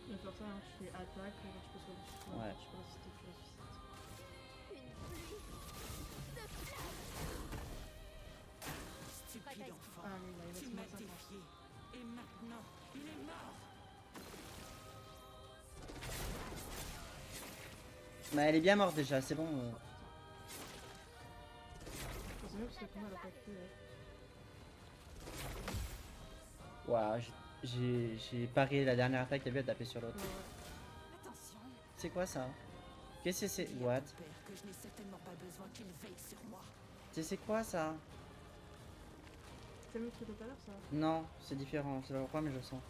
Je vais faire ça, hein. Tu fais attaque, tu peux ressusciter. Ouais. Tu peux ressusciter, tu ressuscites. Stupide enfant. Ah oui, là, il Tu reste m'as moins 50. défié. Et maintenant, il est mort. Mais elle est bien morte déjà, c'est bon. C'est mieux parce que comment elle a pas fait. Waouh, j'ai paré la dernière attaque, t'as vu, elle tapé sur l'autre. Ouais. Attention. C'est quoi ça? Qu'est-ce que c'est? Dis à What? ton père que je n'ai certainement pas besoin qu'il veille sur moi. C'est quoi ça? C'est le même truc tout à l'heure, ça. Non, c'est différent, je sais pas pourquoi, mais je sens.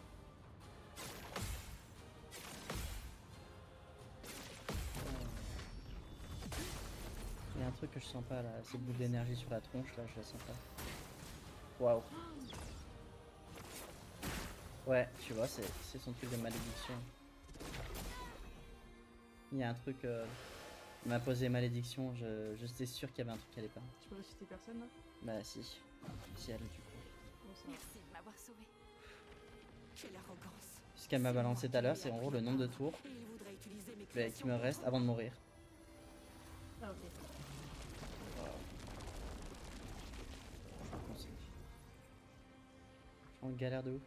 Il y a un truc que je sens pas là, cette boule d'énergie sur la tronche là, je la sens pas. Waouh. Ouais, tu vois, c'est son truc de malédiction. Il y a un truc, il m'a posé malédiction, je suis sûr qu'il y avait un truc qui allait pas. Tu peux ressusciter personne là? Bah si, si elle du coup. Bon, ça. Merci de m'avoir sauvé. Quelle arrogance. Ce qu'elle m'a balancé tout à l'heure, c'est en gros le nombre de tours Et il voudrait utiliser mes qui créations me contre reste moi. avant de mourir. Ah ok. Je suis en galère de ouf.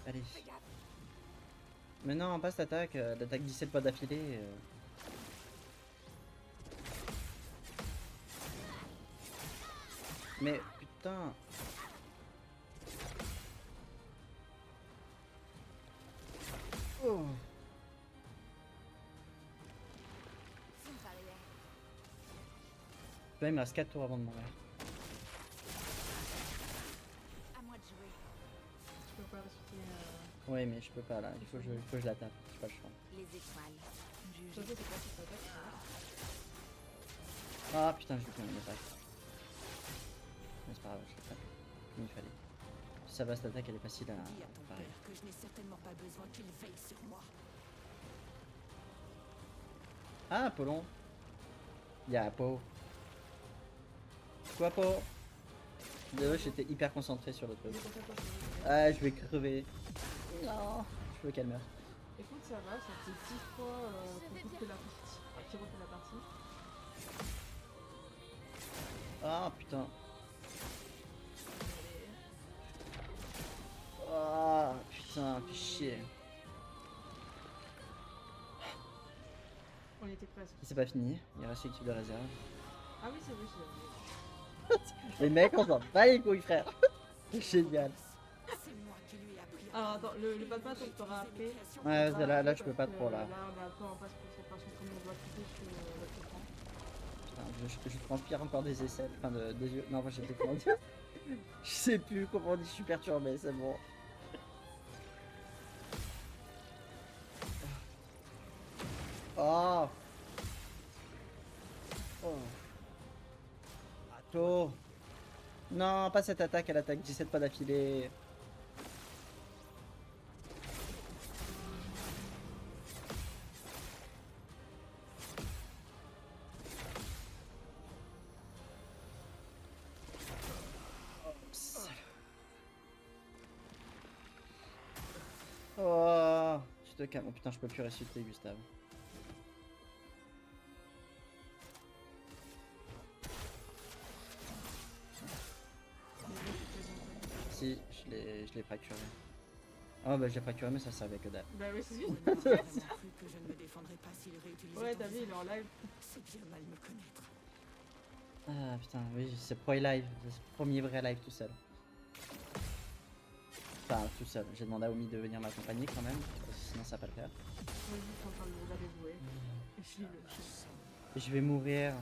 Allez. Mais non, pas cette attaque, l'attaque 17 pas d'affilée. Mais putain. Oh. C'est une barrière. Là, il me reste 4 tours avant de mourir. À moi de jouer. Tu peux pas ressusciter. Oui, mais je peux pas là, il faut que je la tape, j'ai pas le choix. Les étoiles. Je sais c'est quoi cette attaque. Ah putain, je vais quand même l'attaque. Mais c'est pas grave, je la tape. Comme il fallait. Ça va, cette attaque elle est facile à Dis à ton parer. père que je n'ai certainement pas besoin qu'il veille sur moi. Ah, Apollon. Il y a Apo. Quoi, Apo? Désolé, j'étais hyper concentré sur le truc. C'est pour ça que je fais. Ah, je vais crever. Non, je veux qu'elle meure. Écoute, ça va, ça fait 10 fois qu'on refait la partie. Qui refait la partie. Ah putain. Ah putain, fais chier. On était presque. C'est pas fini, il reste l'équipe de réserve. Ah oui, c'est vrai, Les mecs, on s'en bat les couilles, frère. C'est génial. C'est moi qui lui ai appris à Alors peindre. attends, le papa, on le fera après. Ouais, là, je peux pas trop là. Là, on a un peu en passe pour séparation comme on doit quitter sur notre écran. Putain, je transpire encore des aisselles, enfin des yeux. Non, moi j'ai plus comment dire. Je sais plus comment on dit, je suis perturbé, c'est bon. Oh. Oh. Oh. Non, pas cette attaque, elle attaque 17 pas d'affilée. Oh, tu te calmes. Oh putain, je peux plus ressusciter, Gustave. Si, je l'ai fracturé. Oh bah je l'ai fracturé, mais ça servait que dalle. Bah oui, c'est Je n'ai pas cru que je ne me défendrais pas s'il réutilisait Ouais, ton t'as vu, il est visage. en live. C'est bien mal me connaître. Ah putain, oui, c'est pro live. C'est le premier vrai live tout seul. Enfin, tout seul. J'ai demandé à Omi de venir m'accompagner quand même, parce que sinon ça va pas le faire. Vas-y, je suis en train de regarder jouer. Et je lis le chat. Je vais mourir.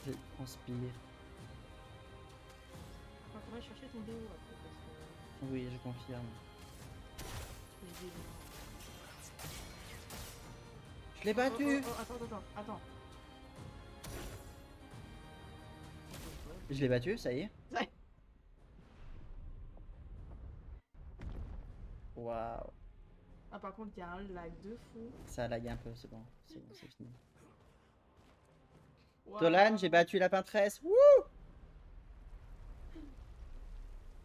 Je transpire. Enfin, faudrait chercher ton déo après, parce que Oui, je confirme. je dis, Je l'ai battu. Attends. Je l'ai battu, ça y est. Ouais. Waouh. Ah, par contre, il y a un lag de fou. Ça a lagué un peu, c'est bon. C'est bon, c'est fini. Waouh. Dolan, j'ai battu la peintresse. Wouh.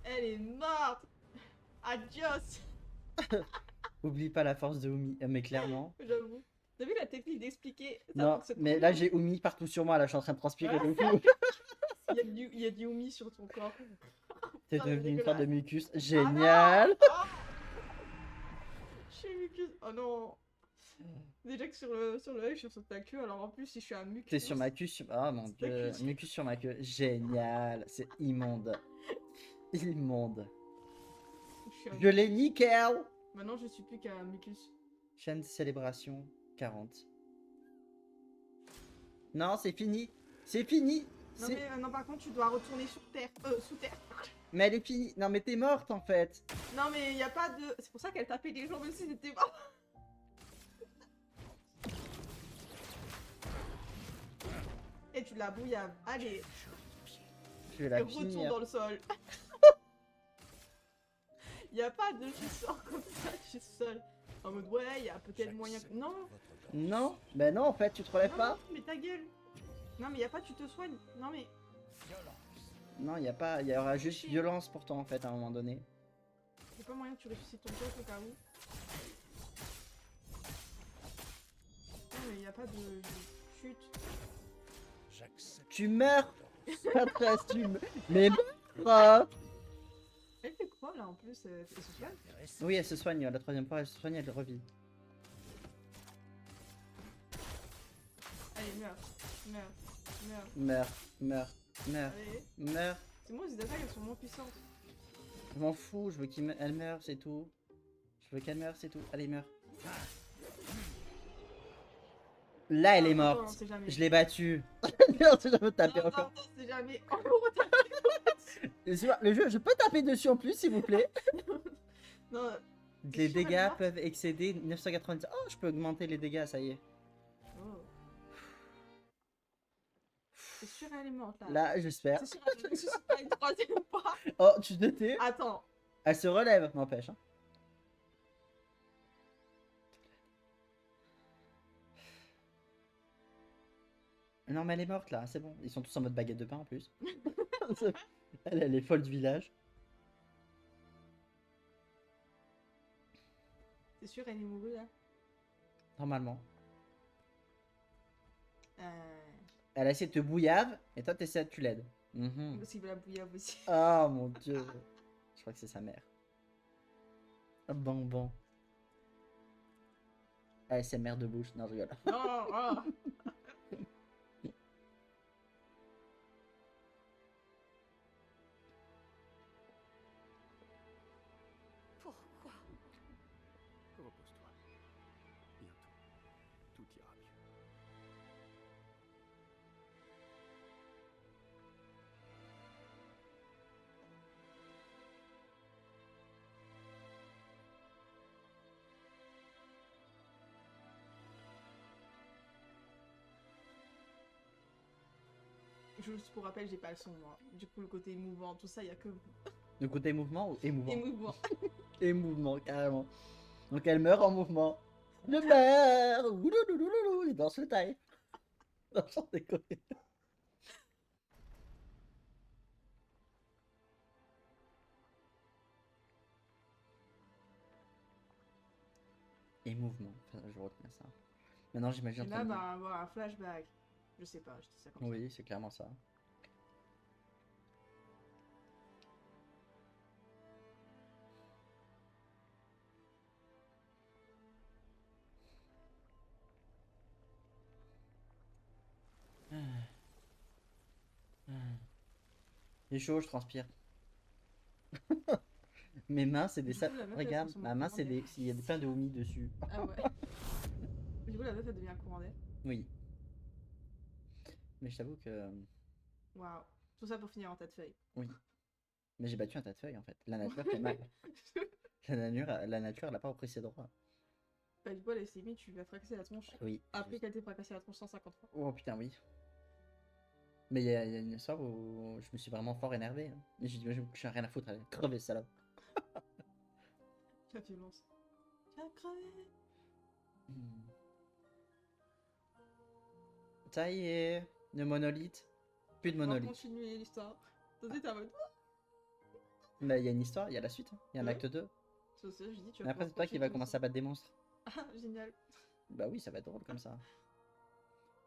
Elle est morte. Adios. Oublie pas la force de Omi. Mais clairement. J'avoue. T'as vu la technique d'expliquer ça Non, fonctionne mais trop là bien. j'ai Omi partout sur moi, là je suis en train de transpirer de fou. Il y a du Omi sur ton corps. T'es Ça, c'est devenu une sorte de dégueulasse. mucus. Génial. Ah, je suis mucus. Oh non. Déjà que sur le live, je suis sur ta queue, alors en plus, si je suis un mucus. T'es sur ma queue. Oh mon C'est ta dieu. queue. Mucus sur ma queue. Génial. C'est immonde. Immonde. Je suis un Je l'ai nickel. Maintenant, je suis plus qu'un mucus. Chaîne de célébration 40. Non, c'est fini. C'est fini. Non, C'est- mais maintenant, par contre, tu dois retourner sur terre. Sous terre. Mais elle est finie. Non, mais t'es morte en fait. Non, mais il y a pas de. C'est pour ça qu'elle tapait les gens, même si c'était pas. Et tu la bouillaves. Allez, Je vais et la retourne finir. dans le sol. Il y a pas de je sors comme ça, je suis seule. En mode, ouais, il y a peut-être moyen. Non, Non. Ben non, en fait, tu te relèves non, pas. non, mais ta gueule. Non, mais il y a pas, tu te soignes. Non, mais. Non, y a pas. Il y aura juste violence pour toi en fait à un moment donné. Il y a pas moyen que tu ressuscites ton pote au cas où. Non, mais il y a pas de. Chute. J'accepte. Tu meurs. Patrice, tu meurs. Mais meurs. Elle fait quoi là en plus elle se soigne. Oui, elle se soigne. La troisième fois, elle se soigne, elle revit. Allez, meurs. Meurs. Meurs. Meurs, meurs, meurs, Allez. meurs. C'est moi, les attaques elles sont moins puissantes. Je m'en fous, je veux qu'elle meure, c'est tout. Je veux qu'elle meure, c'est tout. Allez, meurs. Là, elle est Attends, morte. on sait jamais. Je l'ai battue. Non, je veux taper Non, encore. non, on sait jamais. On retape. Le jeu, je peux taper dessus en plus, s'il vous plaît. Non, Les sûr, elle est dégâts morte peuvent excéder 990. Oh, je peux augmenter les dégâts, ça y est. oh. C'est sûr, elle est morte là. Là, j'espère. C'est sûr, elle ne ressuscite pas une troisième fois. Oh, tu te tais. Attends. Elle se relève, n'empêche. Hein. Non, mais elle est morte là, c'est bon. Ils sont tous en mode baguette de pain en plus. Elle est folle du village. C'est sûr, elle est mourue là. Normalement. Euh... Elle a essayé de te bouillave, et toi t'essaies de tu l'aides. Mhm. Parce qu'il veut la bouillave aussi. Oh mon dieu. Je crois que c'est sa mère. Bon, bon. Elle, c'est mère de bouche. Non, je rigole. Non, oh. Pourquoi? Repose-toi. Bientôt, tout ira mieux. juste pour rappel, j'ai pas le son moi. Du coup, le côté émouvant, tout ça, il y a que vous. Le côté mouvement ou émouvant? Émouvant. Émouvement, carrément. Donc elle meurt en mouvement. Je meurs. Ouloulouloulou. Il danse le taille. Non, sans déconner. Émouvement. Enfin, je retiens ça. Maintenant, Et j'imagine. là, bah, voilà, un flashback. Je sais pas, je dis ça comme ça. Oui, c'est clairement ça. Il est chaud, je transpire. Mes mains, c'est des Du coup, sables. la meuf, elle Regarde, transforme ma en main, courant c'est d'air. des. Il y a plein de homies dessus. Ah ouais. Du coup, la meuf, elle devient un courant d'air. Oui. Mais je t'avoue que. Waouh. Tout ça pour finir en tas de feuilles. Oui. Mais j'ai battu un tas de feuilles en fait. La nature fait mal. La nature, elle a pas repris ses droits. Bah, du coup, elle s'est mise, tu lui as fracassé la tronche. Oui. Après qu'elle t'ait fracassé la tronche 150 fois. Oh putain, oui. Mais il y a une histoire où je me suis vraiment fort énervé. Hein. Et j'ai dit, je n'ai rien à foutre, allez, crevez, salope. La violence. Tu as crevé. Hmm. Ça y est, le monolithe. Plus de On va monolithe. continuer l'histoire. T'as t'es en mode. Bah, il y a une histoire, il y a la suite. Hein. Il y a un Ouais. acte 2. C'est ça, je dis, tu Mais vas après, pouvoir c'est toi qui vas continuer commencer à battre des monstres. l'histoire. Ah, génial. Bah oui, ça va être drôle comme ça.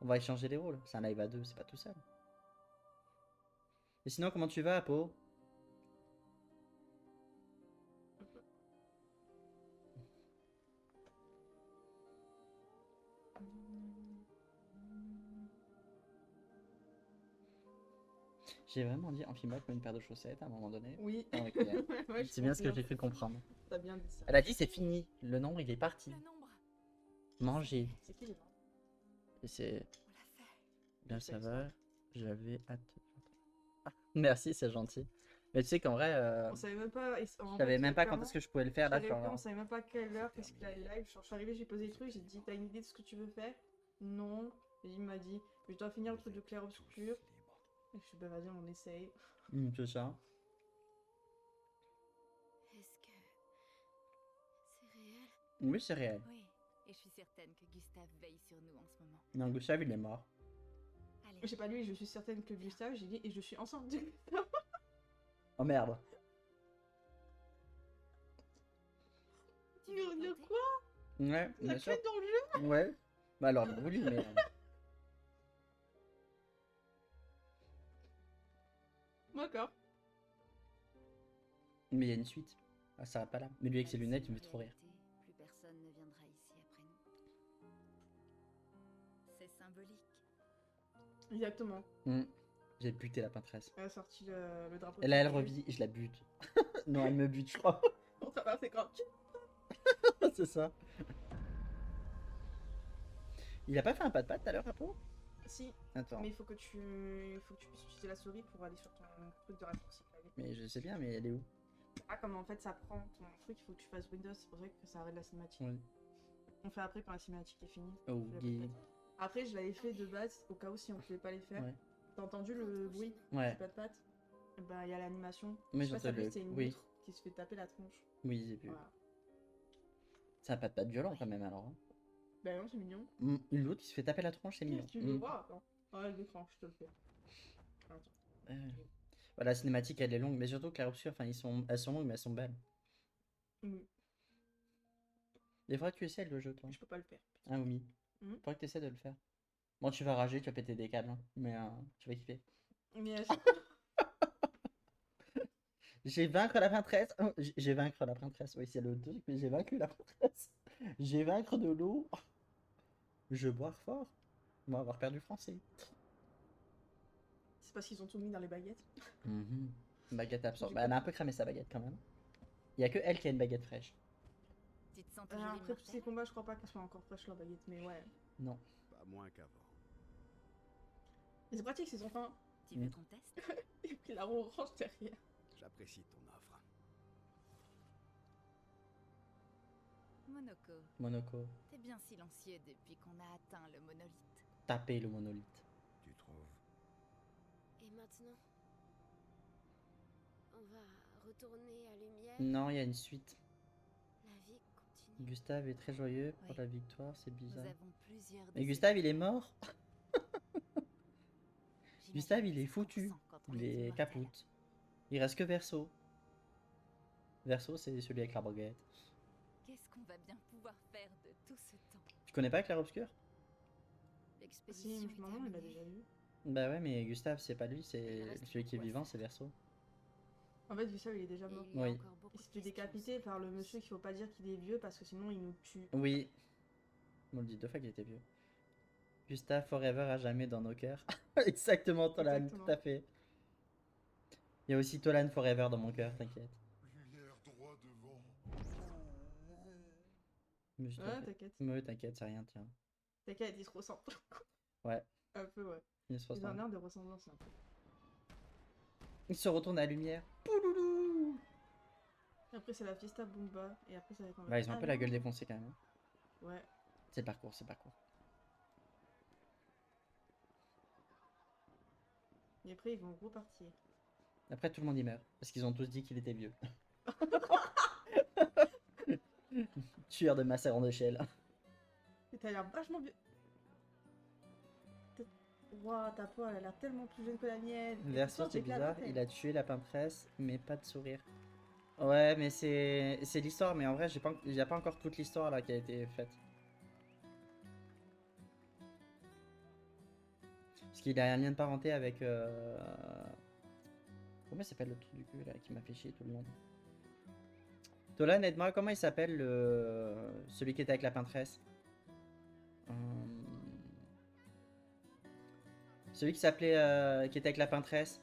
On va échanger les rôles. C'est un live à deux, c'est pas tout seul. Et sinon, comment tu vas, Apo? J'ai vraiment dit enfile-moi comme une paire de chaussettes à un moment donné. Oui. Ah, ok. Ouais, je C'est bien ce que confirme. j'ai cru comprendre. T'as bien dit ça. Elle a dit c'est fini, le nombre il est parti. Le nombre, Manger. C'est qui les gens Et c'est on l'a fait. bien Je ça fais ça. va. J'avais hâte. Ah, merci, c'est gentil. Mais tu sais qu'en vrai, On savait même pas. je savais même pas quand est-ce que je pouvais le faire là. On savait même pas quelle heure, qu'est-ce qu'il allait live. Je suis arrivée, j'ai posé les trucs, j'ai dit t'as une idée de ce que tu veux faire? Non. Et il m'a dit je dois finir le truc de clair-obscur. Et je suis bah vas-y on essaye. C'est ça. Est-ce que c'est réel? Oui, c'est réel. Oui, et je suis certaine que Gustave veille sur nous en ce moment. Non, Gustave il est mort. Allez, Je sais pas lui, je suis certaine que Gustave, j'ai dit et je suis enceinte du Oh merde. tu veux De tenter? quoi? Ouais, La bien sûr. clé dans le jeu? Ouais. Bah alors, il a voulu, mais. D'accord. Mais il y a une suite. Ah, ça va pas là. Mais lui avec ses lunettes, il me fait trop rire. Plus personne ne viendra ici après nous. C'est symbolique. Exactement. J'ai buté la peintresse. Elle a sorti le drapeau. Et là, elle revit et je la bute. Non, elle me bute, je crois. On travers c'est quand C'est ça. Il a pas fait un pas de patte tout à l'heure, Apo? Si, Attends. mais il faut que tu puisses utiliser la souris pour aller sur ton truc de raccourci clavier. Mais je sais bien, mais elle est où? Ah, comme en fait ça prend ton truc, il faut que tu fasses Windows, c'est pour ça que ça arrête la cinématique. Oui. On fait après quand la cinématique est finie. Oh, On fait la gay. pépette. Après, je l'avais fait de base au cas où si on pouvait pas les faire. Ouais. T'as entendu le bruit Ouais. du pat-pat? Bah, il y a l'animation. Mais Je sais pas si t'as j'entends vu, le- c'est une oui. loutre qui se fait taper la tronche. Oui, j'ai vu. Voilà. C'est un pas de patte violent quand même alors. Hein. Bah non, c'est mignon. Une autre qui se fait taper la tronche, c'est mignon. Tu veux voir? Attends. Ah, l'écran, je te le fais. Attends. Voilà, la cinématique elle est longue, mais surtout Clair-Obscur, enfin elles sont longues mais elles sont belles. Oui, Il faudrait que tu essaies le jeu toi. je peux pas le faire. Ah oui. Mhm. Faudrait que tu essaies de le faire. Bon, tu vas rager, tu vas péter des câbles, hein, mais tu vas kiffer. Mais J'ai vaincre la peintresse. Oh, j'ai vaincre la peintresse. Oui, c'est le truc, mais j'ai vaincu la peintresse. J'ai vaincre de l'eau. Je bois fort. On va avoir perdu français. c'est parce qu'ils ont tout mis dans les baguettes. Baguette absurde. J'ai Bah, elle a un peu cramé sa baguette quand même. Il y a que elle qui a une baguette fraîche. Tu te sens toujours Après tous ces immortel? combats, je crois pas qu'elles soient encore fraîches leur baguette, mais ouais. Non. Pas moins qu'avant. Mais c'est pratique, ces enfants. Tu veux qu'on teste? Et puis la roue orange derrière. J'apprécie ton offre. Monoko, Monaco. t'es bien silencieux depuis qu'on a atteint le monolithe. Taper le monolithe. Tu trouves? Et maintenant, on va retourner à Lumière. Non, il y a une suite. La vie continue. Gustave est très joyeux pour Oui. la victoire, c'est Nous bizarre. avons plusieurs. Mais Gustave, il est mort. J'imagine Gustave, que il est c'est ce qu'on foutu. ressent quand on Il est est immortel. capoute. Il reste que Verso. Verso, c'est celui avec la baguette. Qu'est-ce qu'on va bien pouvoir faire de tout ce temps? Tu connais pas Clair Obscur? L'expédition Si, est maman, il l'a terminée. déjà vu. Bah ouais, mais Gustave, c'est pas lui, Il c'est reste celui qui est beaucoup à vivant, faire. c'est Verso. En fait, Gustave, il est déjà Et mort. il y a Oui. encore beaucoup Il de s'est fait questions décapiter sans par le réponse. monsieur qu'il faut pas dire qu'il est vieux parce que sinon il nous tue. Oui. On le dit 2 fois qu'il était vieux. Gustave forever à jamais dans nos cœurs. Exactement, Tolan, Exactement. tout à fait. Il y a aussi Tolan forever dans mon cœur, t'inquiète. Lumière droit devant. Mais je Ouais, t'inquiète. t'inquiète. Mais t'inquiète, c'est rien, tiens. T'inquiète, il se ressemble. Ouais, Un peu, ouais. il se Ils ont un ressemble. air de ressemblance un peu. Il se retourne à la lumière. Pouloulou. Et après, c'est la fiesta Bumba. Et après, ça va être en mode, Bah, ils ont un ah peu la gueule non. défoncée quand même. Hein. Ouais. C'est le parcours, c'est le parcours. Et après, ils vont repartir. Après, tout le monde y meurt. Parce qu'ils ont tous dit qu'il était vieux. Tueur de massacre d'échelle. Et t'as l'air vachement vieux. Waouh, ta peau, elle a l'air tellement plus jeune que la mienne. Et Verso, pourtant, c'est j'ai que la bizarre. vingtaine. Il a tué la peintresse, mais pas de sourire. Ouais, mais c'est l'histoire. Mais en vrai, il n'y a pas encore toute l'histoire là qui a été faite. Parce qu'il a un lien de parenté avec. Comment il s'appelle le truc du cul là qui m'a fait chier tout le monde? Tolan, aide-moi, comment il s'appelle celui qui était avec la peintresse? Celui qui s'appelait. Qui était avec la peintresse.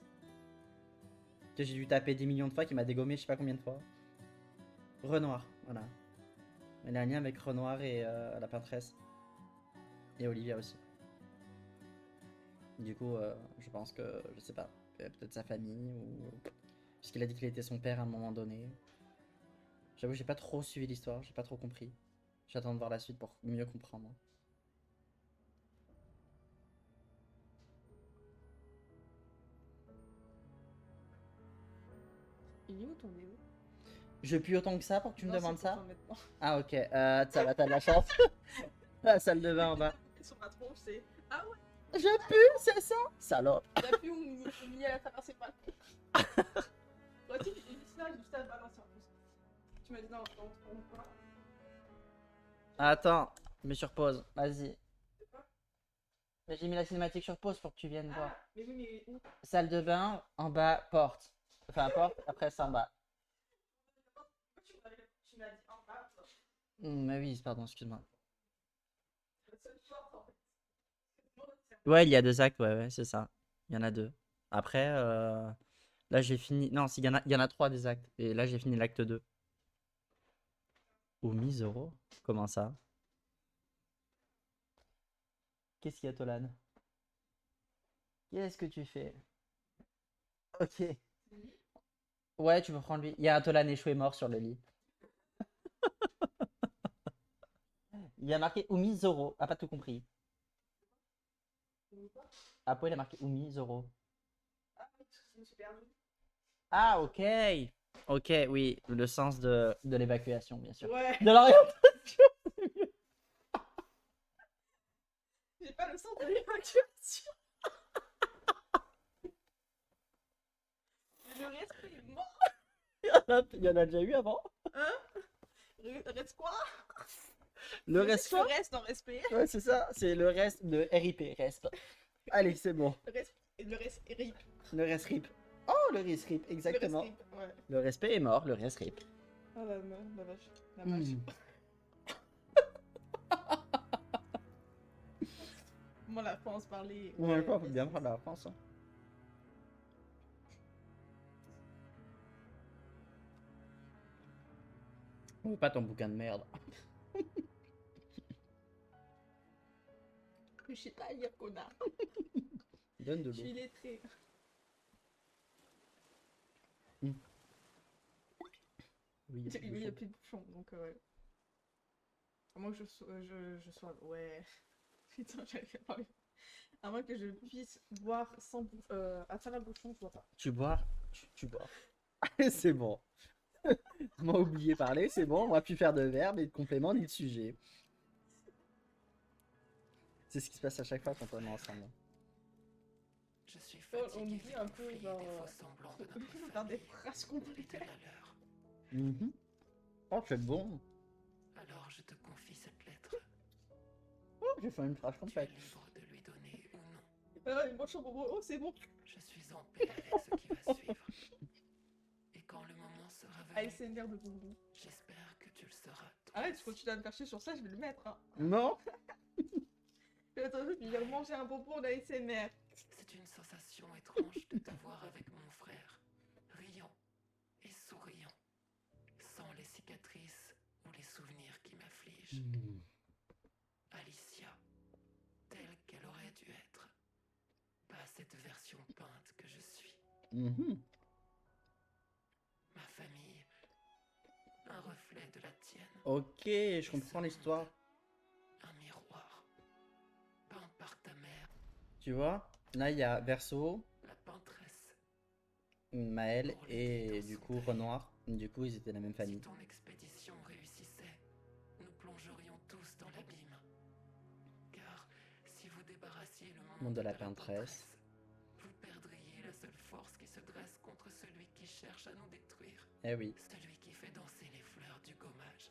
Que j'ai dû taper 10 millions de fois, qui m'a dégommé je sais pas combien de fois. Renoir, voilà. Il a un lien avec Renoir et la peintresse. Et Olivia aussi. Du coup, je pense que, je sais pas, peut-être sa famille ou. Parce qu'il a dit qu'il était son père à un moment donné. J'avoue, j'ai pas trop suivi l'histoire, j'ai pas trop compris. J'attends de voir la suite pour mieux comprendre. Il est où ton déo? Je pue autant que ça pour que tu me Non, c'est demandes pour ça? toi maintenant. Ah, ok, ça va, t'as de la chance. La salle de bain en bas. Sur ma tronche, c'est. Ah ouais, Je pue, c'est ça? Salope. t'as pu ou mis à la traverser pas. Ouais, tu dis là, juste à balancer en plus. Tu m'as dit dans ton coin. Attends, je mets sur pause, vas-y. Mais j'ai mis la cinématique sur pause pour que tu viennes voir. Mais oui, mais où? Salle de bain, en bas, porte. Enfin, porte, après c'est en bas. Tu m'as dit en bas, toi. Mais oui, pardon, excuse-moi. La seule porte en fait. Ouais, il y a 2 actes, ouais, c'est ça. Il y en a 2. Après, là j'ai fini. Non, il y en a 3 des actes. Et là j'ai fini l'acte 2. Oumi Zoro? Comment ça? Qu'est-ce qu'il y a, Tolan? Qu'est-ce que tu fais? Ok. Ouais, tu peux prendre lui. Il y a un Tolan échoué mort sur le lit. Il y a marqué Oumi Zoro. Ah, pas tout compris. Après, il a marqué Oumi Zoro. Ah, oui, parce que je me suis perdue. Ah, ok. Ok, oui, le sens de l'évacuation, bien sûr. Ouais, De l'orientation. j'ai pas le sens de l'évacuation. Le reste est mort. Il y en a déjà eu avant. Hein? Reste quoi? Le reste Le reste en respect. Ouais, c'est ça. C'est le reste de RIP. Reste. Allez, c'est bon. Le reste est rip. Le reste RIP. Oh, le reste RIP, exactement. Le reste rip, ouais. Le respect est mort, le reste RIP. Oh la vache. La vache. Hmm. Moi, la France parlait. Ouais, quoi, faut bien prendre la France. Hein. Ou pas ton bouquin de merde. Je sais pas lire, connard. Donne de Je suis l'eau. lettrée. Oui, il y a Il plus n'y de a chaud. plus de bouchon, donc ouais. À moins que je sois. Ouais. Putain, j'avais pas envie. À moins que je puisse boire sans à travers le bouchon, je vois pas. Tu bois, tu bois. C'est bon. On m'a oublié parler, c'est bon, on va plus faire de verbes et de compléments ni de sujets. C'est ce qui se passe à chaque fois quand on est ensemble. Je suis On fatigué oublie un peu, des genre. faux semblants de notre Faire des famille phrases et de complètes. la leur. Mhm. Oh, tu es bon. Alors je te confie cette lettre. Oh, j'ai fait une phrase Tu es complète. libre de lui donner ou non. Ah, une manche en bonbon. Oh, c'est bon. Je suis en paix avec ce qui va suivre. Et quand le moment sera venu, ASMR de bonbon. j'espère que tu le seras. toi Arrête, tu aussi. continues à me faire chier sur ça, je vais le mettre. Hein. Non. Attends, je vais manger un bonbon d'ASMR. C'est une sensation étrange de te voir avec mon frère, riant et souriant, sans les cicatrices ou les souvenirs qui m'affligent. Alicia, telle qu'elle aurait dû être, pas cette version peinte que je suis. Mhm. Ma famille, un reflet de la tienne, Ok, je comprends l'histoire. un miroir, peint par ta mère, Tu vois, là il y a Verseau, la peintresse. Maël et du coup Renoir. Du coup, ils étaient de la même Si famille. ton expédition réussissait, nous plongerions tous dans l'abîme. Car si vous débarrassiez le monde De la peintresse. vous perdriez la seule force qui se dresse contre celui qui cherche à nous détruire. Eh oui. Celui qui fait danser les fleurs du gommage.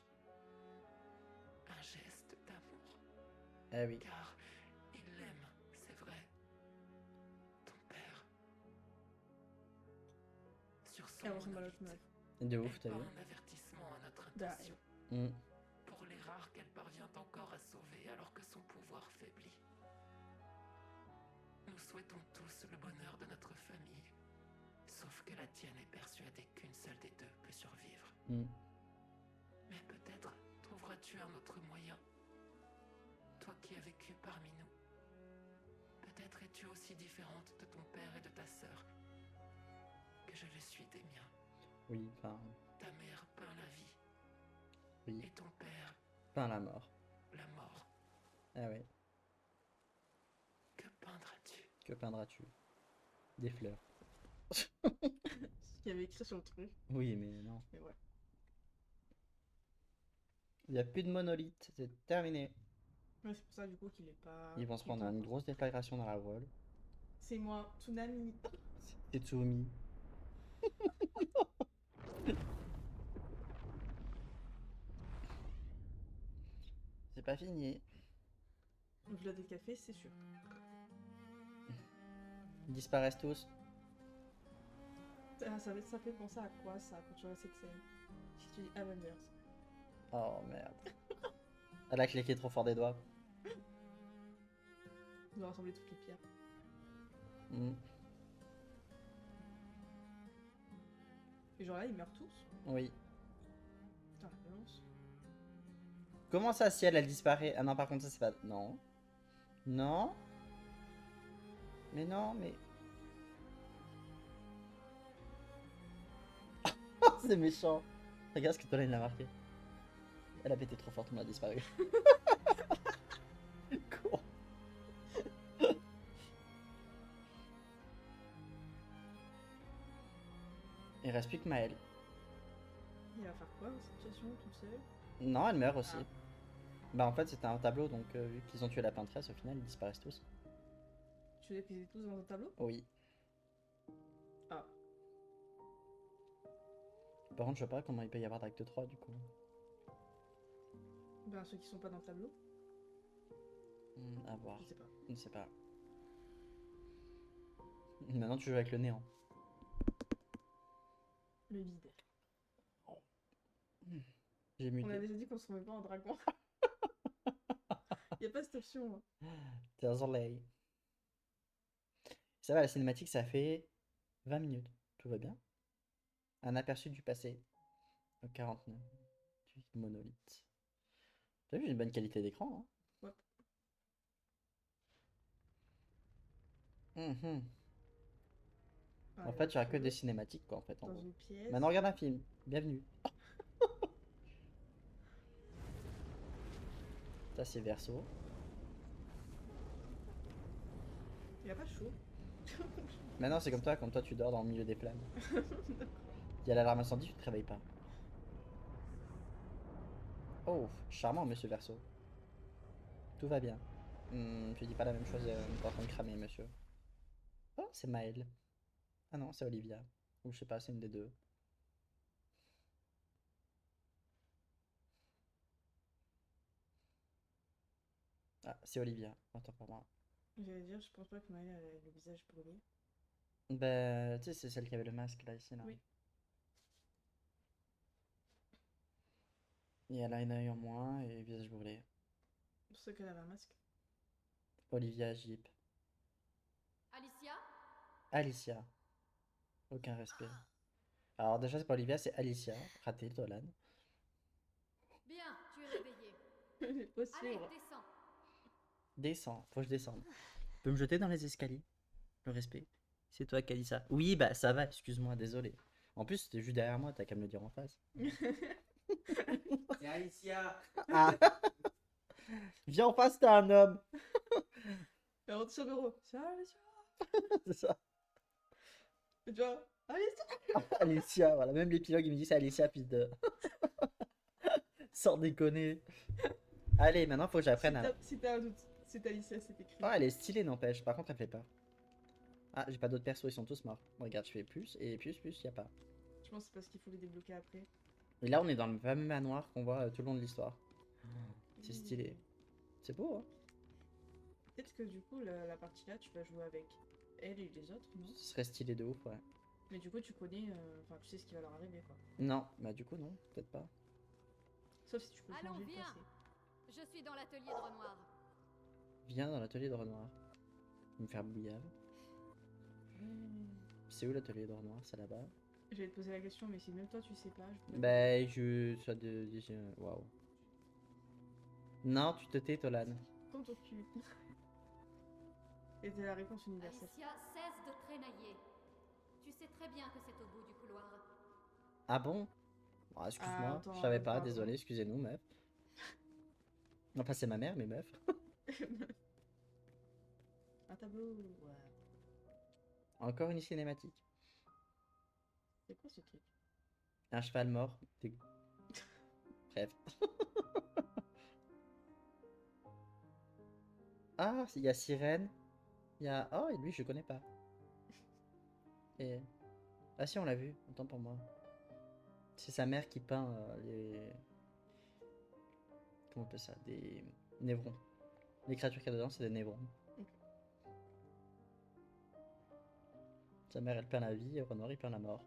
Un geste d'amour. Eh oui. Car il l'aime, c'est vrai. Ton père. Sur son Elle ressemble à l'autre monolithe, meuf. De ouf, elle t'as peint vu. un avertissement à notre Bah, intention. Mm. Pour les rares qu'elle parvient encore à sauver alors que son pouvoir faiblit. Nous souhaitons tous le bonheur de notre famille, sauf que la tienne est persuadée qu'une seule des deux peut survivre. Mm. Mais peut-être trouveras-tu un autre moyen. Toi qui as vécu parmi nous. Peut-être es-tu aussi différente de ton père et de ta sœur que je le suis des miens. Oui, enfin, Ta mère peint la vie oui. et ton père Peint la mort. la mort. Ah oui. Que peindras-tu? Que peindras-tu? Des fleurs. Ce qu'il y avait écrit sur le truc. Oui, mais non. Mais ouais. Il n'y a plus de monolithe, c'est terminé. Ouais, c'est pour ça du coup qu'il est pas. Ils vont se qu'il est prendre une pas- grosse déflagration dans la voile. C'est moi, Tsunami. C'est Tsumi. C'est pas fini. Donc je l'ai décafé, c'est sûr. Ils disparaissent tous. Ça fait penser à quoi ça quand tu vois cette scène? Si tu dis Avengers. Oh merde. Elle a cliqué trop fort des doigts. Ils ont rassemblé toutes les pierres. Mm. Et genre là, ils meurent tous. Oui. Putain, la violence. Comment ça, si elle disparaît? Ah non, par contre, ça c'est pas. Non. Non. Mais non, mais. C'est méchant. Regarde ce que Tola l'a marqué. Elle a pété trop fort, on a disparu. Con. Il reste plus que Maëlle. Il va faire quoi dans cette situation toute seule? Non, elle meurt aussi. Ah. Bah en fait c'était un tableau, donc vu qu'ils ont tué la peintresse, au final ils disparaissent tous. Tu les étaient tous dans un tableau? Oui. Ah. Par contre je sais pas comment il peut y avoir d'acte 3 du coup. Ben ceux qui sont pas dans le tableau, À voir. je sais pas. Je ne sais pas. Maintenant tu joues avec le néant. Le vide. J'ai On a muté. déjà dit qu'on se remet pas en dragon. Y a pas cette option. Hein. Désolé. Ça va, la cinématique ça fait 20 minutes. Tout va bien. Un aperçu du passé. 49. Monolithe. T'as vu, j'ai une bonne qualité d'écran. Hein. Ouais. Mhm. Ah, En il fait, y a tu auras que feu des cinématiques quoi en fait. En dans gros. une pièce. Maintenant regarde un film. Bienvenue. Ça c'est Verseau. Il a pas chaud. Maintenant, c'est comme toi, tu dors dans le milieu des flammes. Il y a l'alarme incendie, tu te réveilles pas. Oh, charmant, monsieur Verseau. Tout va bien. Tu dis pas la même chose, t'es en train de cramer, monsieur. Oh, c'est Maëlle. Ah non, c'est Olivia. Ou je sais pas, c'est une des deux. Ah, c'est Olivia. Attends pour moi. J'allais dire, je pense pas que Maëlle a le visage brûlé. Bah, tu sais, c'est celle qui avait le masque là, ici, là. Oui. Et elle a un œil en moins et visage brûlé. Pour ceux qu'elle avait un masque. Olivia Jeep. Alicia? Alicia. Aucun respect. Alors, déjà, c'est pas Olivia, c'est Alicia. Raté, Dolan. Bien, tu es réveillée. J'ai pas Allez, suivre. descends. Descends, faut que je descende. Tu peux me jeter dans les escaliers? Le respect. C'est toi, Kalissa. Oui, bah ça va, excuse-moi, désolé. En plus, c'était juste derrière moi, t'as qu'à me le dire en face. C'est Alicia. Ah. Viens en face, t'es un homme. Elle rentre sur le bureau. Ça va, monsieur? C'est ça. Et tu vois, allez, Alicia, voilà, même l'épilogue, il me dit c'est Alicia, fils de. Sans déconner. Allez, maintenant, faut que j'apprenne à. Si t'as un doute, c'est Alicia, c'est écrit. Ah, elle est stylée, n'empêche. Par contre, elle fait peur. Ah, j'ai pas d'autres persos, ils sont tous morts. Regarde, je fais plus, et plus, y a pas. Je pense que c'est parce qu'il faut les débloquer après. Et là, on est dans le fameux manoir qu'on voit tout le long de l'histoire. C'est stylé. C'est beau, hein. Peut-être que du coup, la partie là, tu vas jouer avec elle et les autres, non? Ce serait stylé de ouf, ouais. Mais du coup, tu connais, enfin, tu sais ce qui va leur arriver, quoi. Non, bah du coup, non, peut-être pas. Sauf si tu peux Allons, changer le viens. passé. Je suis dans l'atelier de Renoir. Viens dans l'atelier de Renoir. Me faire bouillave. C'est où l'atelier de Renoir? C'est là-bas. Je vais te poser la question, mais si même toi tu sais pas, je peux. Bah, ça de. Waouh. Non, tu te tais, Tolan. Prends ton cul. Et c'est la réponse universelle. Alicia, cesse de traînailler. Tu sais très bien que c'est au bout du couloir. Ah bon? Ah, excuse-moi, attends, je savais pas, pardon. désolé, excusez-nous, meuf. Enfin, c'est ma mère, mais meuf. Un tableau, ouais. Encore une cinématique. C'est quoi ce truc? Un cheval mort. Bref. Ah, il y a Sirène. Il y a. Oh, et lui, je connais pas. Et. Ah, si, on l'a vu. Autant pour moi. C'est sa mère qui peint les. Comment on appelle ça? Des névrons. Les créatures qu'il y a dedans, c'est des névrons. Ok. Sa mère, elle peint la vie et Renoir, il peint la mort.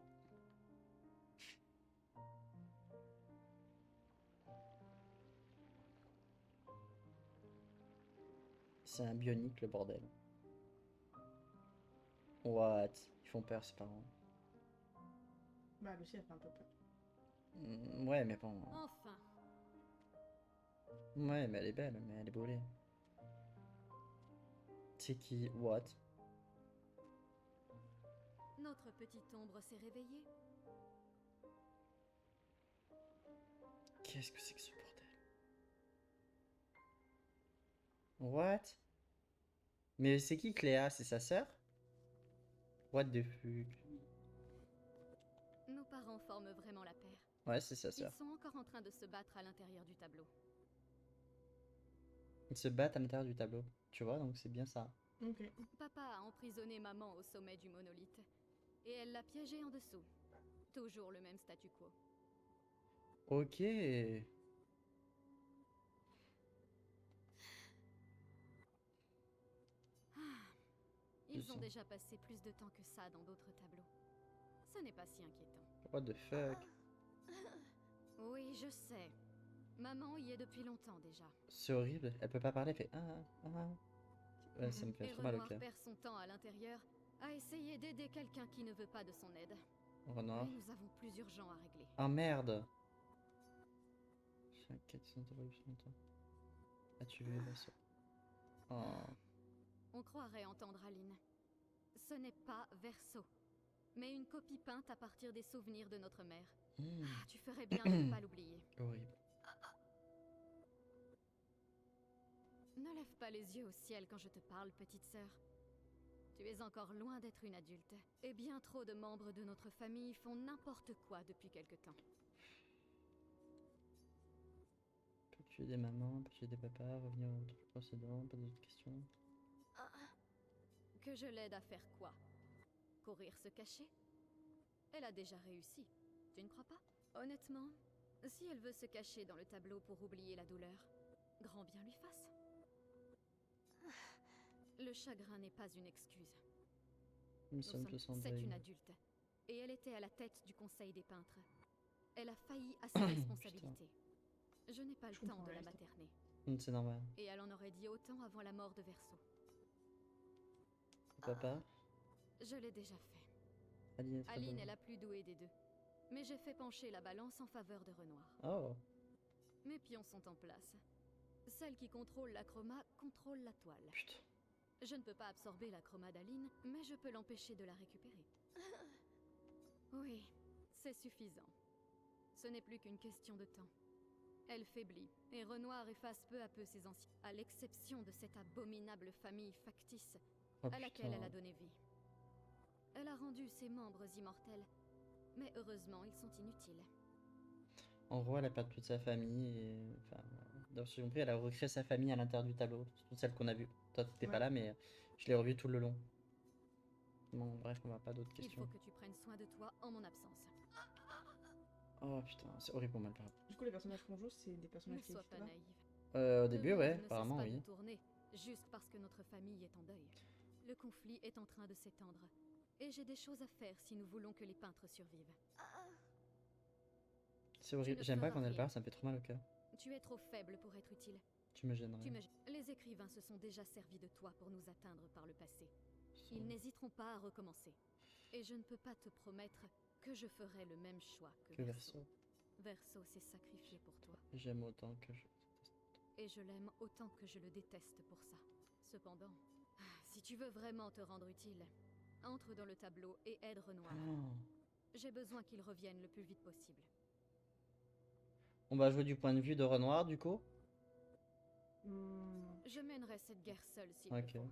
C'est un bionique, le bordel. What? Ils font peur, ses parents. Bah, Lucie, elle fait un peu peur. Ouais, mais bon. Enfin, Ouais, mais elle est belle, mais elle est brûlée. C'est qui? What? notre petite ombre s'est réveillée. Qu'est-ce que c'est que ce bordel? What? Mais c'est qui Cléa? C'est sa sœur? What the fuck? Nos parents forment vraiment la paire. Ouais, c'est sa Ils sœur. sont encore en train de se battre à l'intérieur du tableau. Ils se battent à l'intérieur du tableau. Tu vois, donc c'est bien ça. Ok. Papa a emprisonné maman au sommet du monolithe. Et elle l'a piégée en dessous. Toujours le même statu quo. Ok. Ils ont sens. déjà passé plus de temps que ça dans d'autres tableaux. Ce n'est pas si inquiétant. What the fuck? Oui, je sais. Maman y est depuis longtemps déjà. C'est horrible. Elle peut pas parler, elle fait ah. Ouais, ça me fait Et trop mal au Renoir cœur. perd son temps à l'intérieur à essayer d'aider quelqu'un qui ne veut pas de son aide. Renoir. Mais nous avons plus urgent à régler. Ah merde. J'ai un 400 plus longtemps. As-tu vu la soeur? Oh. On croirait entendre Aline. Ce n'est pas Verseau, mais une copie peinte à partir des souvenirs de notre mère. Ah, tu ferais bien de ne pas l'oublier. Horrible. Ne lève pas les yeux au ciel quand je te parle, petite sœur. Tu es encore loin d'être une adulte. Et bien trop de membres de notre famille font n'importe quoi depuis quelque temps. Peut tuer des mamans, peut tuer des papas, revenir au truc précédent, pas d'autres questions. Que je l'aide à faire quoi? Courir se cacher? Elle a déjà réussi, tu ne crois pas? Honnêtement, si elle veut se cacher dans le tableau pour oublier la douleur, grand bien lui fasse. Le chagrin n'est pas une excuse. Nous sommes tous en C'est deuil. une adulte, et elle était à la tête du conseil des peintres. Elle a failli à ses responsabilités. Je n'ai pas le Je temps comprends de la rien. materner, C'est normal. et elle en aurait dit autant avant la mort de Verso. Papa, Je l'ai déjà fait. Aline est très Aline bonne. est la plus douée des deux. Mais j'ai fait pencher la balance en faveur de Renoir. Oh, Mes pions sont en place. Celle qui contrôle la chroma contrôle la toile. putain. Je ne peux pas absorber la chroma d'Aline, mais je peux l'empêcher de la récupérer. Oui, c'est suffisant. Ce n'est plus qu'une question de temps. Elle faiblit, et Renoir efface peu à peu ses anciens, à l'exception de cette abominable famille factice Oh, à laquelle elle a putain. donné vie. Elle a rendu ses membres immortels, mais heureusement ils sont inutiles. En gros, elle a perdu toute sa famille et. Enfin, dans ce que j'ai compris, elle a recréé sa famille à l'intérieur du tableau. Toutes celles qu'on a vues. Toi, t'étais pas Ouais. là, mais je l'ai revu tout le long. Bon, bref, on va pas d'autres Il questions. faut que tu prennes soin de toi en mon absence. Oh putain, c'est horrible pour moi le parler. Du coup, les personnages qu'on joue, c'est des Ne personnages qui sois existent pas pas. naïve. Au début, Le monde ouais, ne cesse apparemment, pas oui. de tourner, juste parce que notre famille est en deuil. Le conflit est en train de s'étendre. Et j'ai des choses à faire si nous voulons que les peintres survivent. C'est horrible. ne J'aime pas feras quand elle rien. parle, ça me fait trop mal au cœur. Tu es trop faible pour être utile. Tu me gênerais. Les écrivains se sont déjà servis de toi pour nous atteindre par le passé. Ils n'hésiteront pas à recommencer. Et je ne peux pas te promettre que je ferai le même choix que Que Verso. Verso. Verso s'est sacrifié pour toi. J'aime autant que je. Et je l'aime autant que je le déteste pour ça. Cependant, si tu veux vraiment te rendre utile, entre dans le tableau et aide Renoir. Oh. J'ai besoin qu'il revienne le plus vite possible. On va jouer du point de vue de Renoir, du coup. Je mènerai cette guerre seule s'il Ok. le faut.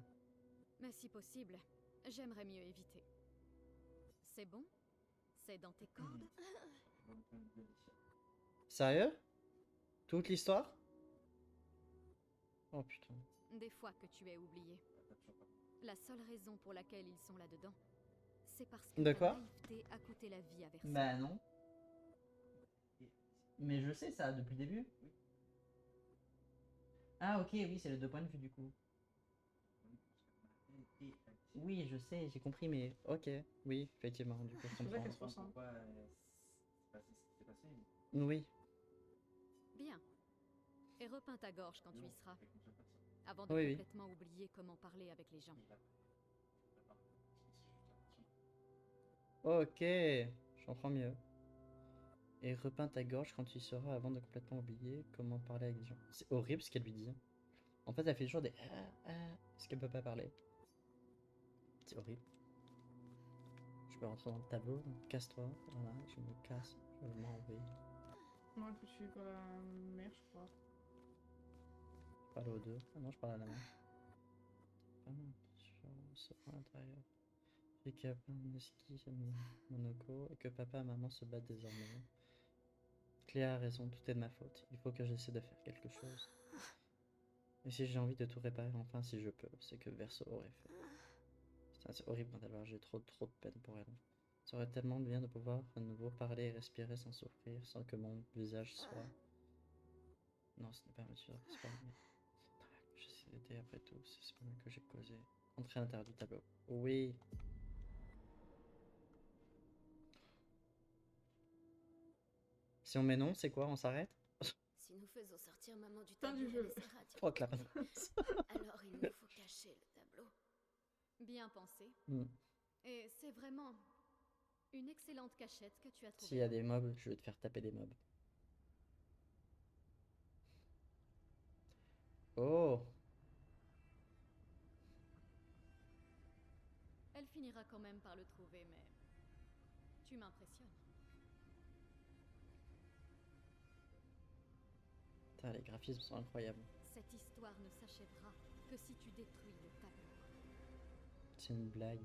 Mais si possible, j'aimerais mieux éviter. C'est bon? C'est dans tes cordes? Sérieux? Toute l'histoire? Oh putain. Des fois que tu es oublié. La seule raison pour laquelle ils sont là-dedans, c'est parce que De ta quoi? naïveté a coûté la vie à Versailles. Bah non. Mais je sais ça depuis le début. Ah ok, oui, c'est les deux points de vue du coup. Oui, je sais, j'ai compris, mais ok, oui, effectivement, du coup je C'est vrai comprends. qu'elle se ressent. Oui, Bien. Et repeins ta gorge quand tu y seras. Avant de Oui, oui. complètement oublier comment parler avec les gens. ok, je comprends mieux. Et repeins ta gorge quand tu y seras avant de complètement oublier comment parler avec les gens. C'est horrible ce qu'elle lui dit. En fait, elle fait toujours des parce qu'elle peut pas parler. C'est horrible. Je peux rentrer dans le tableau, donc casse-toi. Voilà, je me casse, je m'en vais. Non, écoute, je suis pas la mère, je crois. Je parle aux deux. Ah non, je parle à la main. Sur l'intérieur. Et que Monoski, Monoko, et que papa et maman se battent désormais. Cléa a raison, tout est de ma faute. Il faut que j'essaie de faire quelque chose. Et si j'ai envie de tout réparer, enfin si je peux, c'est que Verso aurait fait. Putain, c'est horrible quand elle va, j'ai trop de peine pour elle. Ça aurait tellement de bien de pouvoir à nouveau parler et respirer sans souffrir, sans que mon visage soit... Non, ce n'est pas ma sûre, c'est pas vrai. J'essaie d'aider après tout, c'est pas moi que j'ai causé. Entrer à l'intérieur du tableau. Oui. Si on met non, c'est quoi? On s'arrête? Si nous faisons sortir maman du Fin du tableau, jeu. elle essaiera d'y Fuck la retourner. Alors il nous faut cacher le tableau. Bien pensé. Hmm. Et c'est vraiment une excellente cachette que tu as trouvée. S'il y a des mobs, je vais te faire taper des mobs. Oh! Elle finira quand même par le trouver, mais tu m'impressionnes. Putain, les graphismes sont incroyables. Cette histoire ne s'achèvera que si tu détruis le tableau. c'est une blague.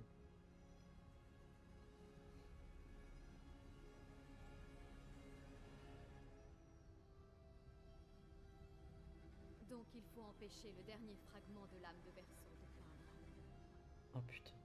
Donc il faut empêcher le dernier fragment de l'âme de Verso de peindre. Oh putain.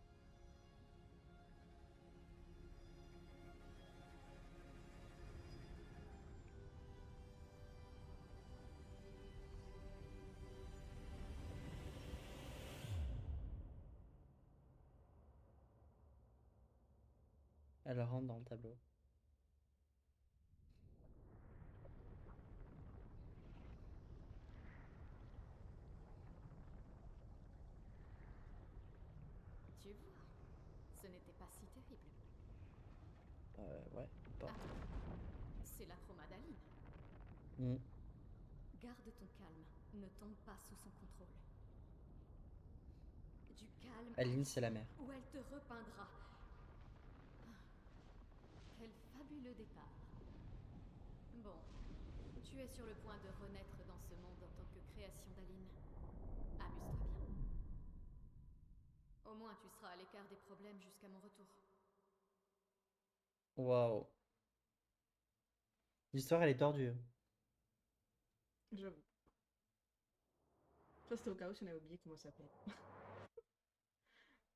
Elle rentre dans le tableau. Tu vois, ce n'était pas si terrible. Ouais, pas. C'est la chromadaline. Hmm. Garde ton calme, ne tombe pas sous son contrôle. Du calme. Aline, c'est la mère. Ou elle te repeindra. Quel fabuleux départ. Bon, tu es sur le point de renaître dans ce monde en tant que création d'Aline. Amuse-toi bien. Au moins, tu seras à l'écart des problèmes jusqu'à mon retour. Waouh. L'histoire, elle est tordue. J'avoue. Ça, c'était au cas où si on avait oublié comment ça s'appelle.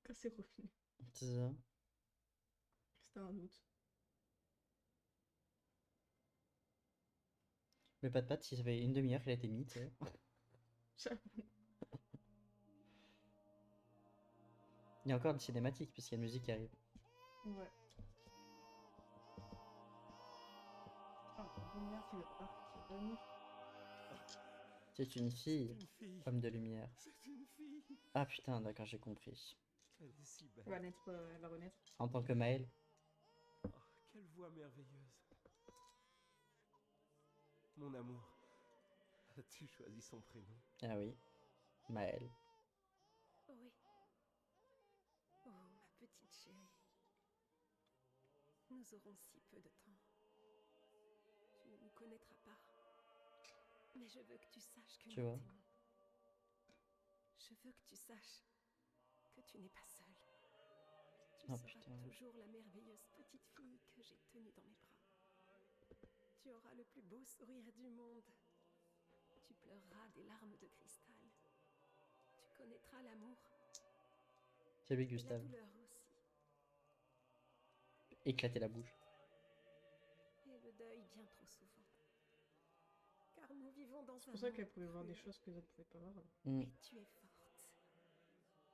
Quand c'est revenu. C'est ça. C'était un doute. Le pas de pâte, si ça fait une demi-heure qu'il a été mis, tu sais. J'avoue. Il y a encore des cinématiques, parce qu'il y a une musique qui arrive. Ouais. Ah, lumière qui veut revenir. C'est une fille, Une fille. homme de lumière. C'est une fille. Ah putain, d'accord, j'ai compris. Elle est si belle. Elle va renaître. En tant que Maël. Oh, quelle voix merveilleuse. Mon amour, as-tu choisi son prénom? Ah oui, Maël. Oui. Oh, ma petite chérie. Nous aurons si peu de temps. Tu ne nous connaîtras pas. Mais je veux que tu saches que Tu nous vois. t'aimons. Je veux que tu saches que tu n'es pas seule. Tu Oh, seras putain. toujours la merveilleuse petite fille que j'ai tenue dans mes bras. Tu auras le plus beau sourire du monde. Tu pleureras des larmes de cristal. Tu connaîtras l'amour C'est lui, et la Gustave. douleur aussi. Éclater la bouche. Et le deuil bien trop souvent. Car nous vivons dans un C'est pour ça monde qu'elle pouvait voir des cruel. choses que les autres pouvaient pas voir. Hmm. Et tu es forte.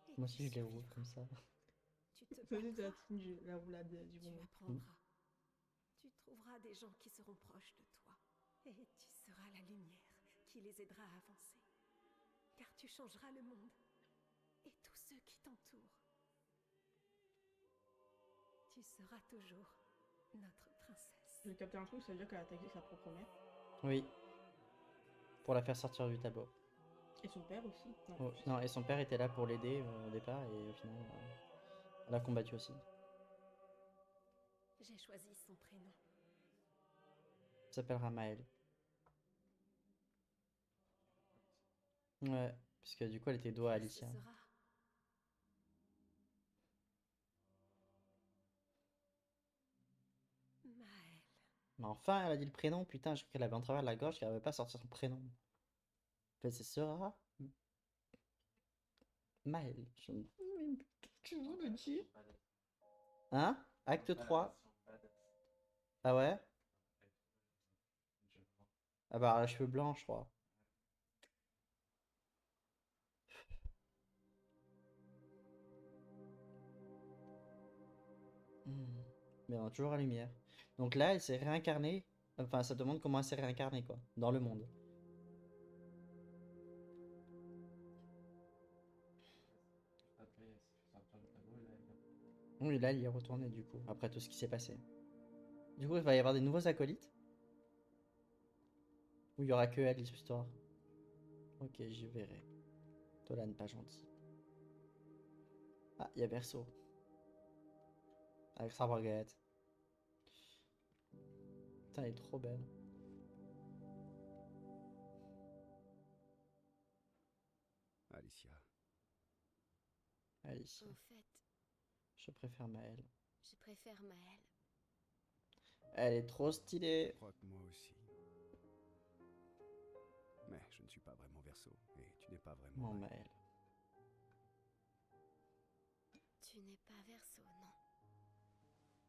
Et Moi tu aussi, je les roule survivras. comme ça. Tu te C'était la battras. la roulade du Tu moment. apprendras. Tu trouveras des gens qui seront proches de toi. Et tu seras la lumière qui les aidera à avancer. Car tu changeras le monde. Et tous ceux qui t'entourent. Tu seras toujours notre princesse. J'ai capté un truc, ça veut dire qu'elle a attaqué sa propre mère. Oui. Pour la faire sortir du tableau. Et son père aussi. Non. Oh, non, et son père était là pour l'aider au départ, et au final, elle a combattu aussi. J'ai choisi son prénom. Il s'appellera Maël. Ouais, puisque du coup, elle était dos à Et Alicia. ce sera Maël. Mais enfin, elle a dit le prénom, putain, je crois qu'elle avait en travers de la gorge, qu'elle avait pas sorti son prénom. En fait, c'est Sera Maël. Tu veux le dire? Hein? Acte 3. Ah ouais? Ah bah, elle a les cheveux blancs, je crois. Hmm. Mais on a toujours la lumière. Donc là, elle s'est réincarnée. Enfin, ça demande comment elle s'est réincarnée, quoi. Dans le monde. Oui, là, elle y est retournée, du coup, après tout ce qui s'est passé. Du coup, il va y avoir des nouveaux acolytes. Ou il y aura que elle, l'histoire. Ok, j'y verrai. Tolan, pas gentil. Ah, il y a Verso. Avec sa baguette. Putain, elle est trop belle. Alicia, Alicia. En fait, Je préfère Maëlle. je préfère Maël. Elle est trop Je stylée. crois que moi aussi. Mais je ne suis pas vraiment Verseau, et tu n'es pas vraiment Non, Maël. Maëlle. Tu n'es pas Verseau, non.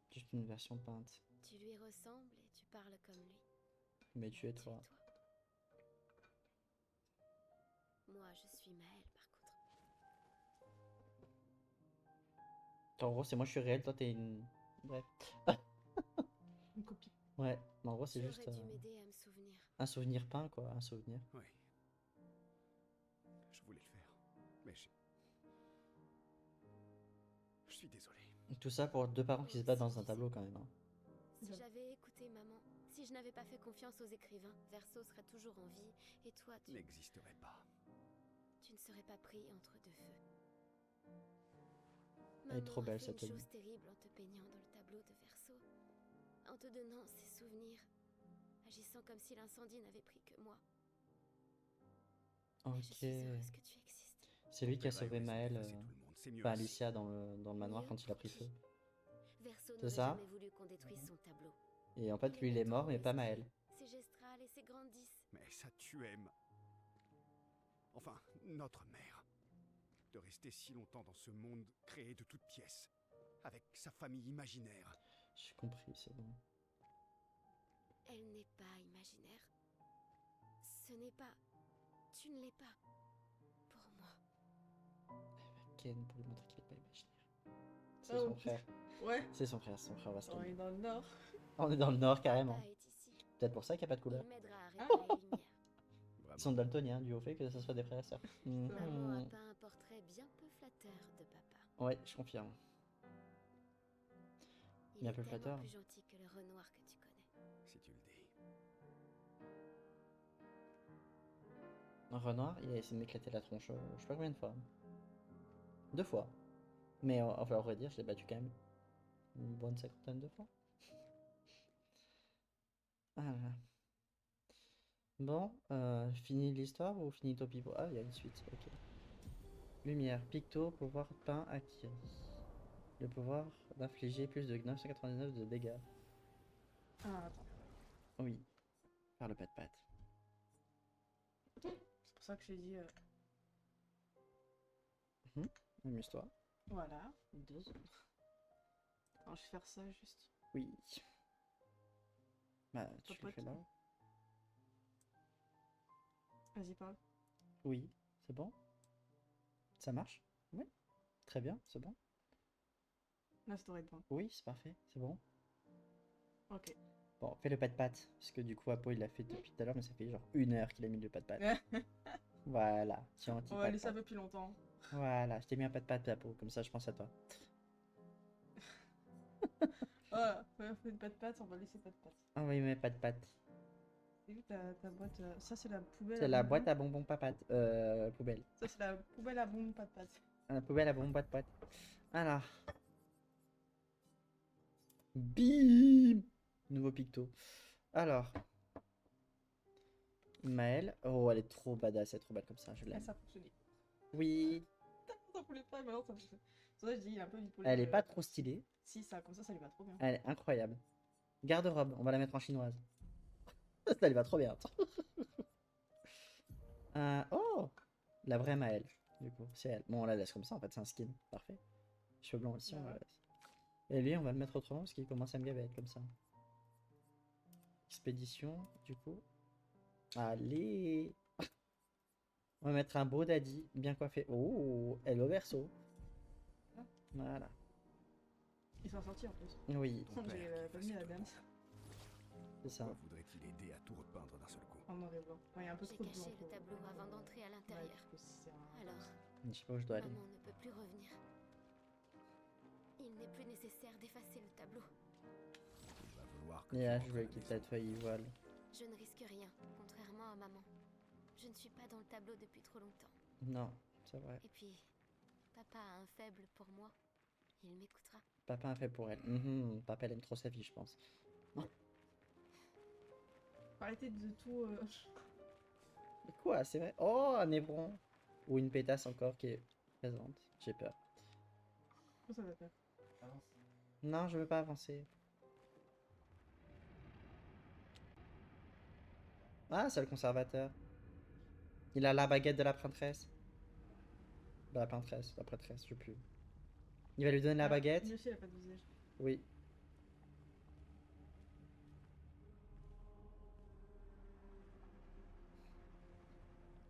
Juste une version peinte. Tu lui ressembles et tu parles comme lui. Mais tu es Tu es toi. Moi, je suis Maël, par contre. En gros, c'est moi je suis réel, toi t'es une. Bref. Une copie. Ouais, mais en gros, Tu c'est aurais juste dû m'aider à me souvenir. un souvenir peint, quoi. Un souvenir. Oui. Je voulais le faire, mais je suis désolé. Et tout ça pour deux parents qui se battent dans un tableau, quand même. Hein. Si j'avais écouté maman, si je n'avais pas fait confiance aux écrivains, Verseau serait toujours en vie, et toi, N'existerait pas. tu ne serais pas pris entre deux feux. Elle est trop belle, a fait cette une tenue. chose terrible en te peignant dans le tableau de Verseau, en te donnant ses souvenirs, agissant comme si l'incendie n'avait pris que moi. Et je Ok. suis heureuse que tu existes. C'est lui qui a Ton père sauvé eu raison Maël, d'effacer tout le monde, c'est mieux enfin ainsi. Alicia dans le manoir Mieux quand il a pour pris qui feu. Verseau C'est n'aurait ça jamais voulu qu'on détruise son tableau. Et en fait, lui il est mort, mais pas Maël. Ses gestrales et ses grandissent. Mais ça tuait Enfin, notre mère. De rester si longtemps dans ce monde créé de toutes pièces, avec sa famille imaginaire. J'ai compris, c'est bon. Elle n'est pas imaginaire. Ce n'est pas... Tu ne l'es pas. Pour moi. Ken pour lui montrer qu'il est pas imaginaire. C'est Oh, son frère. Ouais. C'est son frère va se On calmer. est dans le nord. On est dans le nord carrément. Papa est ici. Peut-être pour ça qu'il n'y a pas de couleur. Il m'aidera à réparer les lumières. Ils sont daltoniens, dû au fait que ce soit des frères et sœurs. Maman a Mhm. peint un portrait bien peu flatteur de papa. Ouais, je confirme. Il Bien est peu tellement flatteur. plus gentil que le Renoir que tu connais. Si tu le dis. Un Renoir, il a essayé de m'éclater la tronche, je sais pas combien de fois. 2 fois. Mais enfin, à vrai dire, je l'ai battu quand même une bonne cinquantaine de fois. Ah là là. Bon, fini l'histoire ou fini Topipo? Ah, il y a une suite, ok. Lumière, picto, pouvoir peint acquis. Le pouvoir d'infliger plus de 999 de dégâts. Ah, attends. Oui, par le pat-pat. C'est pour ça que j'ai dit... Amuse-toi. Voilà. 2 autres. Alors, je vais faire ça juste. Oui. Bah, tu le Papote. fais là. Vas-y, parle. Oui, c'est bon? Ça marche? Oui. Très bien, c'est bon. Là, ça devrait être bon. Oui, c'est parfait, c'est bon. Ok. Bon, fais le pat-pat. Parce que du coup, Apo, il l'a fait depuis tout à l'heure, mais ça fait genre 1 heure qu'il a mis le pat-pat. Voilà, tiens, On va laisser un peu plus longtemps. Voilà, je t'ai mis un pat-pat, Apo, comme ça je pense à toi. Voilà, on fait pas de pâte, on va laisser pas de pâte. Ah oui, mais pat-pat. T'as vu ta boîte ça c'est la poubelle C'est à la bonbons. boîte à bonbons papat. Poubelle. Ça c'est la poubelle à bonbons pas de pâte. La poubelle à bonbons papat. Alors. Bim! Nouveau picto. Alors. Maëlle. Oh, elle est trop badass, elle est trop belle comme ça, je Ah, l'aime. ça a fonctionné. Oui. Ça voulait pas, mais non, ça fonctionne. C'est pour ça que je dis, il est un peu bipolaire. Elle est pas trop stylée. Si, ça, comme ça lui va trop bien. Elle est incroyable. Garde-robe, on va la mettre en chinoise. Ça lui va trop bien. Oh! La vraie Maëlle, du coup, c'est elle. Bon, on la laisse comme ça, en fait, c'est un skin. Parfait. Cheveux blancs aussi, on la laisse. Et lui, on va le mettre autrement parce qu'il commence à me gaver comme ça. Expédition, du coup. Allez! On va mettre un beau daddy, bien coiffé. Oh! Hello verso. Voilà. Ils sont sortis en plus. Oui, Ton père J'ai qui pas mis la effaçait tout le dame. monde. c'est ça. Pourquoi voudrait-il aider à tout repeindre d'un seul coup? En noir et blanc. Ouais, il y a un peu J'ai trop de caché blanc. le pour- tableau avant d'entrer à Ouais, l'intérieur. du coup, c'est un- Alors, Je sais pas où je dois aller. maman ne peut plus revenir. Il n'est plus nécessaire d'effacer le tableau. Il va vouloir que Et tu là, rentres je à vais la quitter maison. cette feuille voile. Je ne risque rien, contrairement à maman. Je ne suis pas dans le tableau depuis trop longtemps. Non, c'est vrai. Et puis, papa a un faible pour moi. Il m'écoutera. Papa a fait pour elle. Papa, elle aime trop sa vie, je pense. Arrêtez de tout. Mais quoi, c'est vrai? Oh, un hébron. Ou une pétasse encore qui est présente. J'ai peur. Ça va faire. Non, je veux pas avancer. Ah, c'est le conservateur. Il a la baguette de la prêtresse. De la prêtresse, je sais plus. Il va lui donner la Ah, baguette. lui aussi, il a pas de visage. Oui.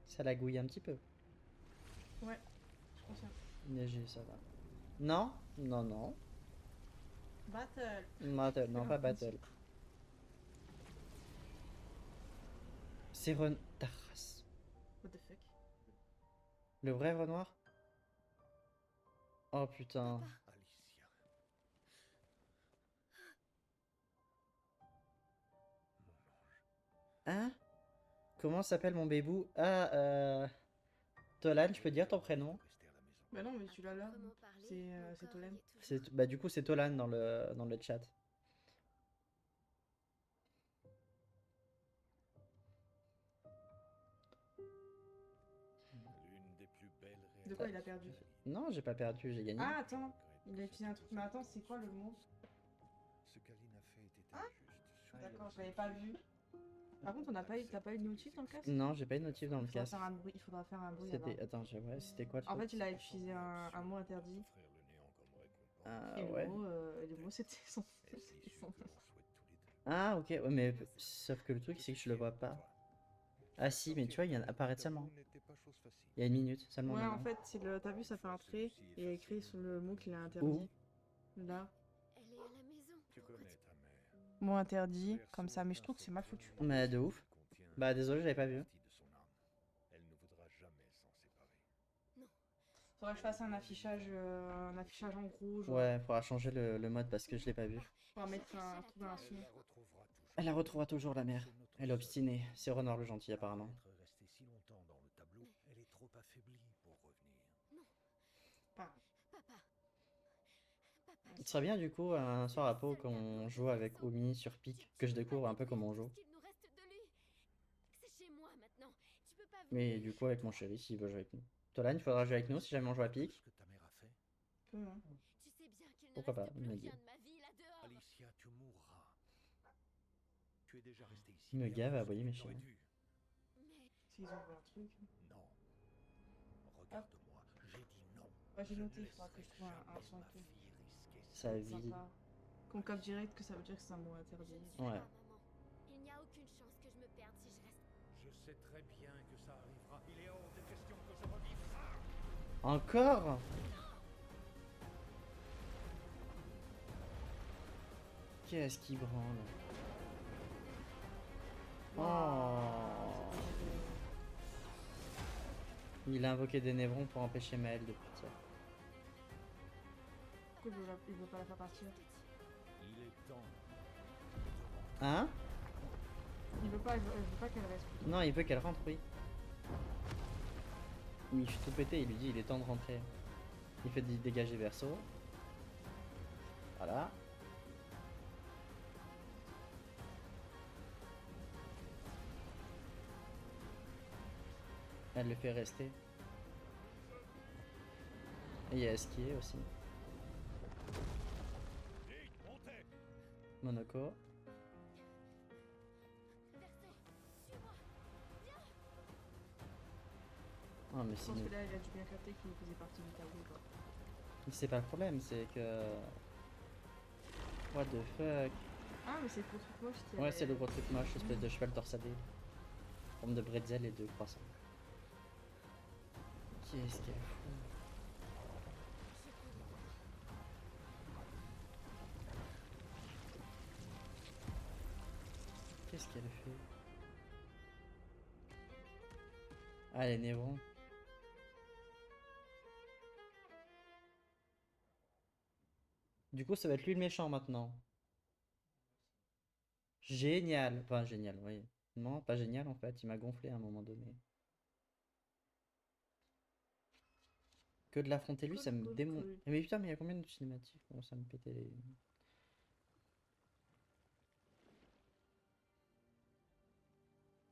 Ça la gouille un petit peu. Ouais, je confirme. Léger, ça va. Non, non, non. Battle. Battle, non, Non, pas pas battle. C'est Taras. What the fuck? Le vrai Renoir? Oh putain. Alicia. Mon ange. Hein? Comment s'appelle mon bébou? Ah, Tolan, je peux dire ton prénom? Rester à la maison. Bah non, mais tu l'as là. Proprement parlé, C'est mon corps Tolan. y est toujours. Bah du coup c'est Tolan dans le chat. L'une des plus belles De quoi il a perdu? Non, j'ai pas perdu, j'ai gagné. Ah, attends. Il a utilisé un truc. Mais attends, c'est quoi le mot? Ce qu'Aline a fait était Ah injuste. D'accord, je l'avais pas vu. Par contre, t'as pas eu de notif dans le casque? Non, j'ai pas eu de notif dans le Il faudra casque. faire un bruit, il faudra faire un bruit là-bas. C'était. Attends, ouais, c'était quoi le En truc? fait, il a utilisé un mot interdit. Offrir le néant comme récompense. Ah Et ouais. le mot c'était son. Est-ce c'était l'issue son- que l'on souhaite tous les deux? Ah ok, ouais, mais sauf que le truc c'est que je le vois pas. Ah si, mais tu vois, il y en a apparaît seulement. N'était pas chose facile. Il y a une minute seulement. Ouais, en maintenant. fait, t'as vu, ça fait un trait. Et il y a écrit sur le mot qu'il a Où? interdit. Là. Elle est à la maison. Tu Pourquoi connais ta mère. Mot interdit, comme ça. Mais je trouve que c'est mal foutu. Mais de ouf. Bah désolé, j'avais pas vu. Partie de son âme. Elle ne voudra jamais s'en séparer. Faudrait que je fasse un affichage en gros. Genre. Ouais, faudra changer le mode parce que je l'ai pas vu. Faudra mettre trouver un son. Elle la retrouvera toujours. Elle la retrouvera toujours la mère. Elle est obstinée. C'est Renard le gentil apparemment. Être restée si longtemps dans le tableau, elle est trop affaiblie pour revenir. Pas. Papa. Papa. Ce serait bien du coup un soir à Pau qu'on joue avec Omi sur Pic, que je découvre un peu comment on joue. Qu'il nous reste de lui. C'est chez moi maintenant. Tu peux pas Mais venir. du coup avec mon chéri s'il veut jouer avec nous. Tolan, il faudra jouer avec nous si jamais on joue à Pic. Ce que ta mère a fait, Peu, hein. Tu sais bien qu'il ne Pourquoi reste pas, plus il m'a rien dit. de ma vie là dehors. Alicia, tu mourras. Tu es déjà restée ici. Il me bien gave à plus aboyer que mes tu n'aurais chiens. dû. Mais S'ils ont vu un truc. Non. Regarde-moi, j'ai dit non. Ouais, j'ai Je noté, ne il faudra que je laisserai trouve un jamais son ma et tout. fille risquer Sa vie. Sympa. Qu'on capte direct que ça veut dire que c'est un mot interdit. je ne sais Ouais. pas, maman. Il n'y a aucune chance que je me perde si je reste. Je sais très bien que ça arrivera. Il est hors de question que je revive ça. Encore? Qu'est-ce qui branle? Oh. Il a invoqué des névrons pour empêcher Maël de partir. Pourquoi il veut pas la faire partir? Il est temps. Hein? Il veut pas qu'elle reste. plutôt. Non, il veut qu'elle rentre, oui. Mais il fait tout péter, il lui dit il est temps de rentrer. Il fait dégager Verso. Voilà. Elle le fait rester. Et il y a Esquier aussi. Vite, montez. Monaco. Verso, suis-moi. Ah mais Je c'est pense que là, il a dû bien capter qu'il faisait partie du tableau. Quoi. c'est pas le problème, c'est que... What the fuck? Ah, mais c'est le gros truc moche. qui Ouais, avait- c'est le gros truc moche, espèce de cheval torsadé. Forme de bretzel et de croissant. Qu'est-ce qu'elle fout? Qu'est-ce qu'elle fait? Ah, les névrons. Du coup, ça va être lui le méchant maintenant. Génial. Enfin, génial, oui. Non, pas génial en fait. Il m'a gonflé à un moment donné. Que de l'affronter lui, Cool, ça me cool, démonte. cool. Mais putain, mais il y a combien de cinématiques? Bon, ça me pétait les...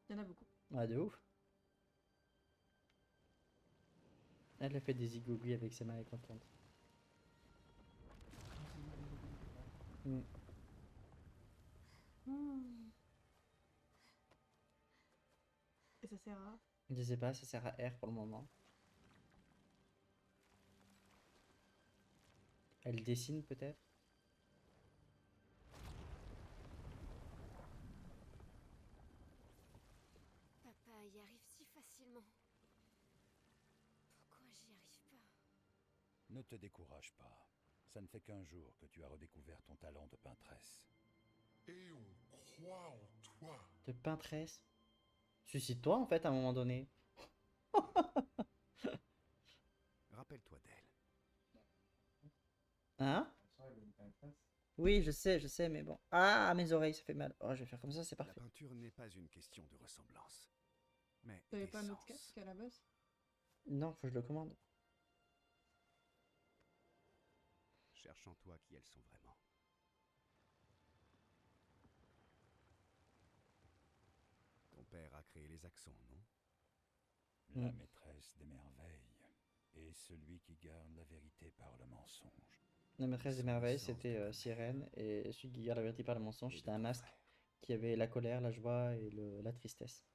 Il y en a beaucoup. Ah, de ouf. Elle a fait des zigougouis avec ses mains, elle est contente. Mm. Hmm. Et ça sert à... Je sais pas, ça sert à R pour le moment. Elle dessine peut-être? Papa y arrive si facilement. Pourquoi j'y arrive pas? Ne te décourage pas. Ça ne fait qu'un jour que tu as redécouvert ton talent de peintresse. Et on croit en toi. De peintresse? Suicide-toi en fait à un moment donné. Rappelle-toi d'elle. Hein? Oui, je sais, mais bon. Ah, mes oreilles, ça fait mal. Oh, je vais faire comme ça, c'est La parfait. peinture n'est pas une question de ressemblance, mais T'avais pas un autre d'essence. casque à la base? Non, faut que je le commande. Cherche en toi qui elles sont vraiment. Ton père a créé les accents, non? La Mm. maîtresse des merveilles et celui qui garde la vérité par le mensonge. La maîtresse des Sans merveilles, licence c'était de ta Sirène, et celui qui garde la vérité par le mensonge, Et de c'était un ton masque frère. qui avait la colère, la joie et la tristesse.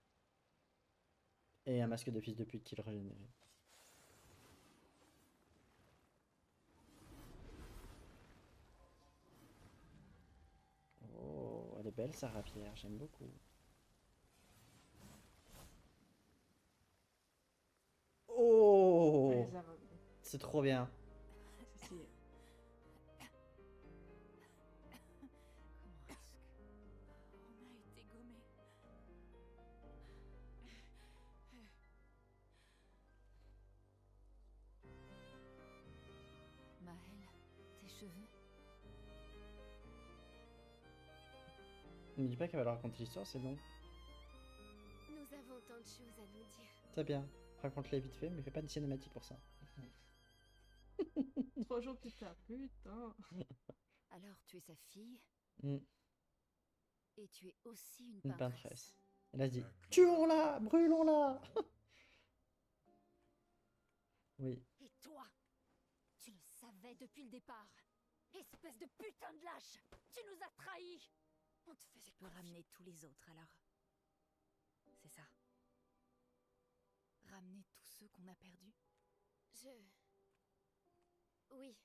Et un masque de fils de pute qui le régénérait. Oh, elle est belle, Sarah Pierre, j'aime beaucoup. Oh, Allez, ça va. c'est trop bien. C'est stylé. Comment est-ce que on a été gommé? Maëlle, tes cheveux? Ne me dis pas qu'elle va leur raconter l'histoire, c'est long. Nous avons tant de choses à nous dire. C'est bien. Raconte-les vite fait, mais fais pas de cinématique pour ça. 3 jours plus tard, putain. Alors, tu es sa fille Mm, et tu es aussi une une peintresse. peintresse. Elle a dit tuons-la, brûlons-la. Oui. Et toi, tu le savais depuis le départ. Espèce de putain de lâche! Tu nous as trahis! On te faisait Peut ramener tous les autres alors. C'est ça. Ramener tous ceux qu'on a perdus. Oui,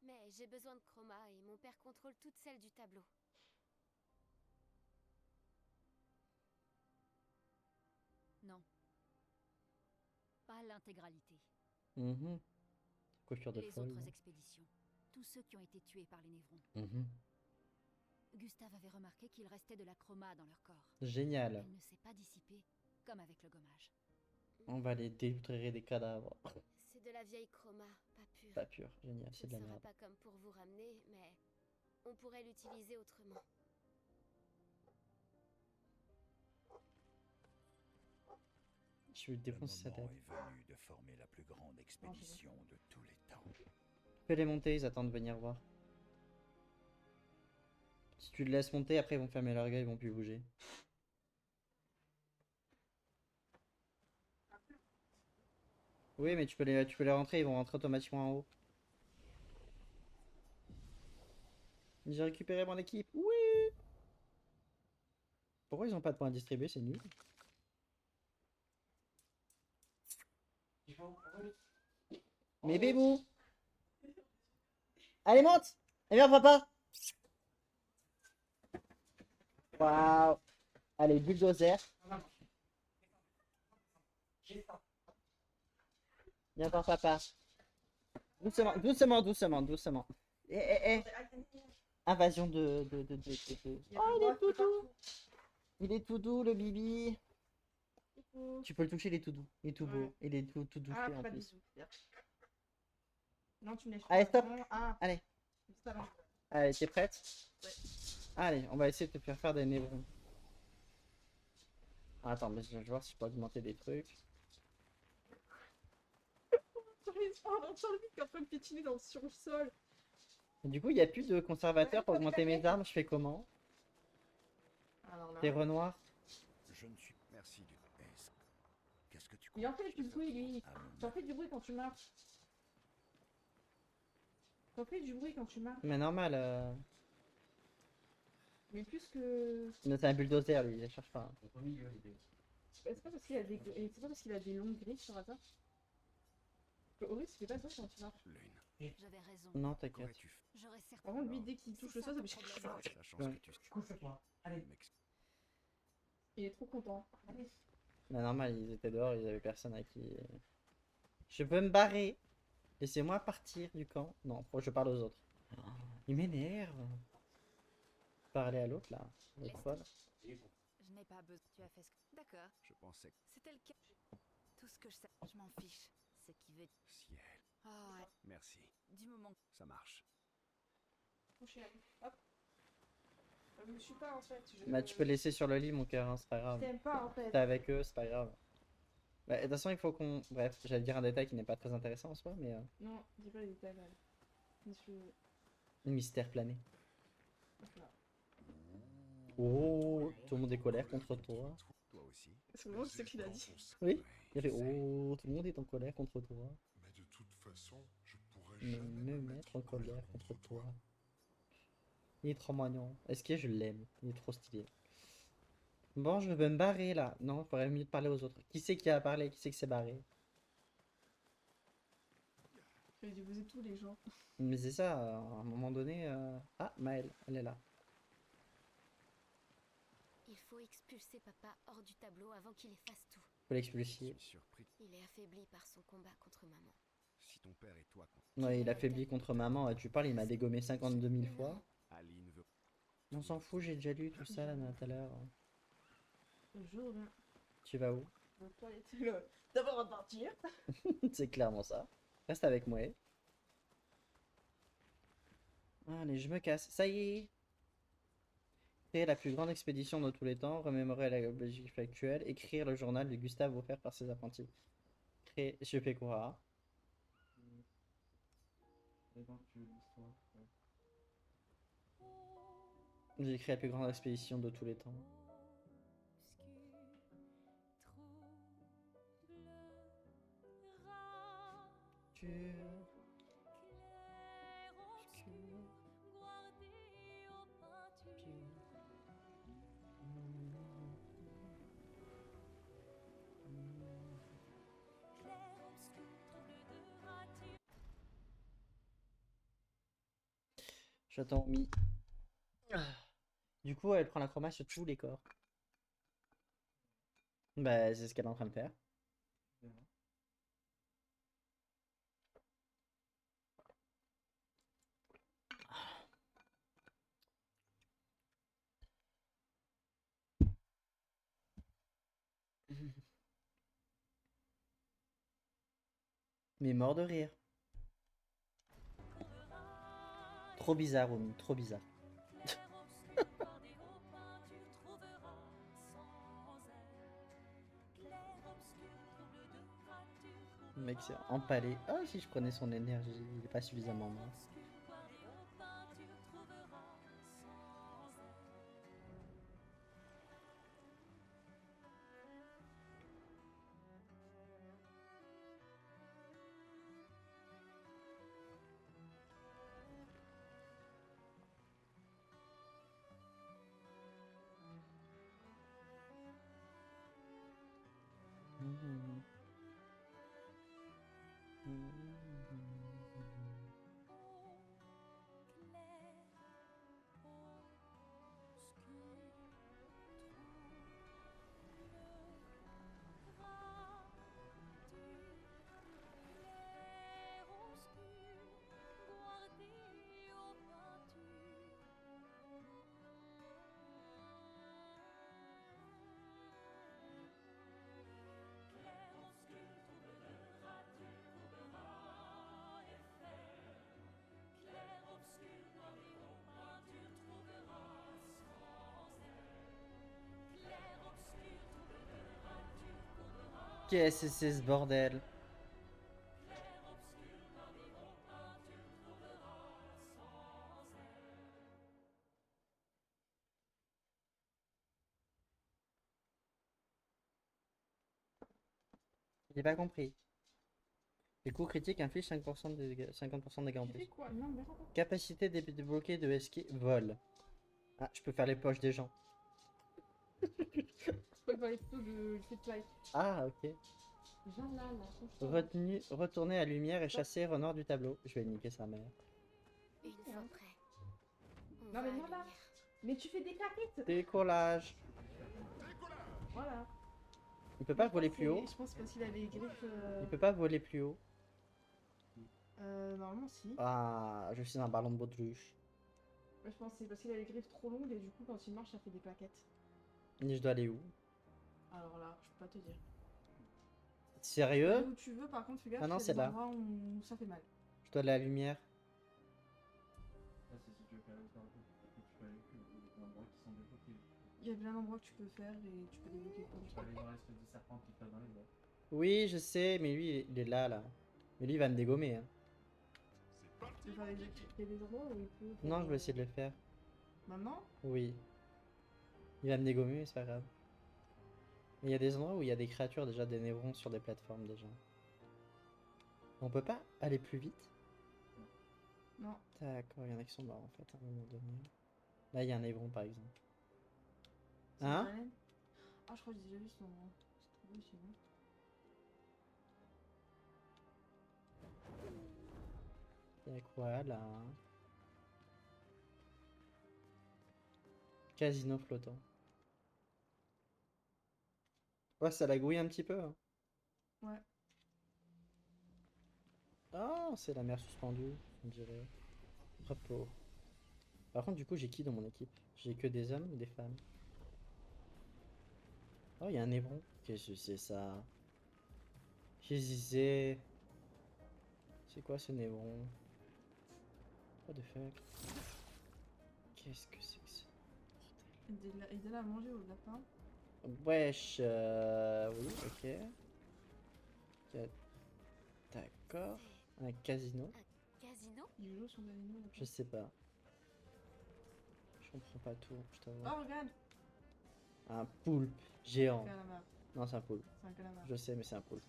mais j'ai besoin de chroma et mon père contrôle toutes celles du tableau. Non. Pas l'intégralité. Mhm. Coiffure de Les folle. autres expéditions. Tous ceux qui ont été tués par les Névrons. Mhm. Gustave avait remarqué qu'il restait de la chroma dans leur corps. Génial. Elle ne s'est pas dissipée, comme avec le gommage. On va les détruire des cadavres. C'est de la vieille chroma, pas pure. Pas pur, génial, Ce c'est ne de la sera merde. pas comme pour vous ramener, mais on pourrait l'utiliser autrement. Je vais Le défoncer sa moment tête. est venu de former la plus grande expédition de tous les temps. Fais les monter, ils attendent de venir voir. Si tu le laisses monter, après ils vont fermer leur gueule, ils vont plus bouger. Oui, mais tu peux les rentrer, ils vont rentrer automatiquement en haut. J'ai récupéré mon équipe. Oui. Pourquoi ils ont pas de points à distribuer, c'est nul. Mais bébou. Allez, monte. Et viens, papa. Waouh. Allez, bulldozer. Viens voir papa. Doucement, doucement, doucement, doucement. Eh. Invasion de. Oh, il est tout doux. Il est tout doux, le bibi. Tu peux le toucher, il est tout doux. Il est tout beau. Ouais. Il est tout doux Ah, en pas de plus. bisous. Non, tu me lèches Allez, pas. stop. Non, ah, Allez. juste avant. Allez, t'es prête? Ouais. Allez, on va essayer de te faire des névrons. Attends, mais je vais voir si je peux augmenter des trucs. On entend le mec qui est en train de piétiner sur le sol. Et du coup, il n'y a plus de conservateur pour augmenter mes armes. Je fais comment? Alors là. Des renoirs. Je ne suis... Merci du S. Qu'est-ce que tu Il en crois fait que je du vais bruit, faire lui. à mon T'en fais du bruit quand tu marches. T'en fais du bruit quand tu marches. Mais normal. Mais plus que... Mais c'est un bulldozer, lui, il cherche pas. C'est pas parce qu'il a des... et c'est pas parce qu'il a des longues griffes sur hasard. Horus, il fait pas ça quand il marche. Lune, J'avais raison. Non, t'inquiète. qu'aurais-tu fait J'aurais Par certainement. contre, lui, dès qu'il touche le sol, ça fait... sachant Ouais. que tu Allez. Il est trop content. Mais normal, ils étaient dehors, ils avaient personne à qui. Je peux me barrer. Laissez-moi partir du camp. Non, faut que je parle aux autres. Oh, il m'énerve. Parler à l'autre là. L'autre folle. Je n'ai pas besoin. Tu as fait ce que. D'accord. Je pensais que C'était le cas. Tout ce que je sais, je m'en fiche. Ce qui veut. ciel. Oh, ouais. Merci, Du moment. ça marche. Mon chien. Hop. Je me suis pas en fait. Bah, tu peux laisser sur le lit, mon cœur, hein, c'est pas Je grave. t'aime pas en fait. T'es avec eux, c'est pas grave. Bah, de toute façon, il faut qu'on. Bref, j'allais dire un détail qui n'est pas très intéressant en soi, mais. Non, dis pas les détails là. Mystère plané. Voilà. Oh, tout le monde est colère contre toi. Toi aussi. C'est vraiment ce qu'il a dit. Oui, il a fait oh, tout le monde est en colère contre toi. Mais de toute façon, je pourrais Me, jamais me mettre en colère contre toi. Il est trop mignon. Est-ce que je l'aime? Il est trop stylé. Bon, je vais me barrer là. Non, il faudrait mieux parler aux autres. Qui c'est qui a parlé? Qui c'est qui s'est barré? Je vais diviser tous les gens. Mais c'est ça, à un moment donné. Ah, Maëlle, elle est là. Il faut expulser papa hors du tableau avant qu'il efface tout. Faut Je l'expulser. suis surpris. Il est affaibli par son combat contre maman. Si ton père et toi, Ouais, il a faibli contre maman. Tu parles, il m'a dégommé 52 000 fois. Aline veut. On s'en fout, j'ai déjà lu tout ça là tout à l'heure. Je reviens. Tu vas où? Donc toi, il était là. D'abord à partir. C'est clairement ça. Reste avec moi. Allez, je me casse. Ça y est. Créer la plus grande expédition de tous les temps, remémorer la Belgique actuelle, écrire le journal de Gustave offert par ses apprentis. Créer. Je fais quoi? J'ai écrit la plus grande expédition de tous les temps. J'attends Mi. Du coup, elle prend la chroma sur tous les corps. Bah, c'est ce qu'elle est en train de faire. Mais mort de rire. Trop bizarre, Omi, trop bizarre. Le mec s'est empalé. Ah, si je prenais son énergie, il est pas suffisamment mince. Qu'est-ce que c'est ce bordel? J'ai pas compris. Les coups critiques infligent 5% de dégâts, 50% de dégâts en Tu plus. fais quoi? Non, mais attends. Capacité débloquée de esquive vol. Ah, je peux faire les poches des gens. Je peux faire les photos de fait de Ah, ok. Viens là, franchement. Retourner à lumière et chasser Renard du tableau. Je vais niquer sa mère. Une fois prêt, on Non, va mais à non, là. lumière. Mais tu fais des claquettes. Décollage. Voilà. Il peut pas voler plus haut. Je pense parce qu'il a les griffes. Il peut pas voler plus haut. Normalement, si. Ah, je suis un ballon de baudruche. Ouais, je pense que c'est parce qu'il a les griffes trop longues et du coup, quand il marche, ça fait des plaquettes. Et je dois aller où? Alors là, je peux pas te dire. Sérieux? Où tu veux, par contre, fais gaffe, Ah non, il y a c'est des là. endroits où ça fait mal. Je dois aller à la lumière. Il y a plein d'endroits que tu peux faire et tu peux débloquer plein de trucs. Oui, je sais, mais lui, il est là, là. Mais lui, il va me dégommer, hein. Tu veux faire des endroits où il peut. Non, je vais essayer de le faire. Maintenant? Oui. Il va me dégommer, mais c'est pas grave. Mais il y a des endroits où il y a des créatures, déjà, des névrons sur des plateformes, déjà. On peut pas aller plus vite? Non. D'accord, il y en a qui sont morts, en fait, à un moment donné. Là, il y a un névron, par exemple. C'est Hein? une baleine. Ah, je crois que j'ai déjà vu cet endroit. C'est trop beau, c'est bon. Il y a quoi, là? Casino flottant. Ouais, ça la gouille un petit peu, hein. Ouais. Ah, c'est la mer suspendue, on dirait. Repos. Par contre, du coup, j'ai qui dans mon équipe? J'ai que des hommes ou des femmes? Oh, il y a un névron. Qu'est-ce que c'est ça? Qu'est-ce que c'est? C'est quoi ce névron? What the fuck? Qu'est-ce que c'est que ça? Il donne à manger aux lapins. Wesh, oui, ok. Ok, d'accord. Un casino? Casino? Il joue sur des animaux. Je sais pas. Je comprends pas tout, je t'avoue. Oh, regarde! Un poulpe géant. Un calamar. Non, c'est un poulpe. C'est un calamar. Je sais, mais c'est un poulpe.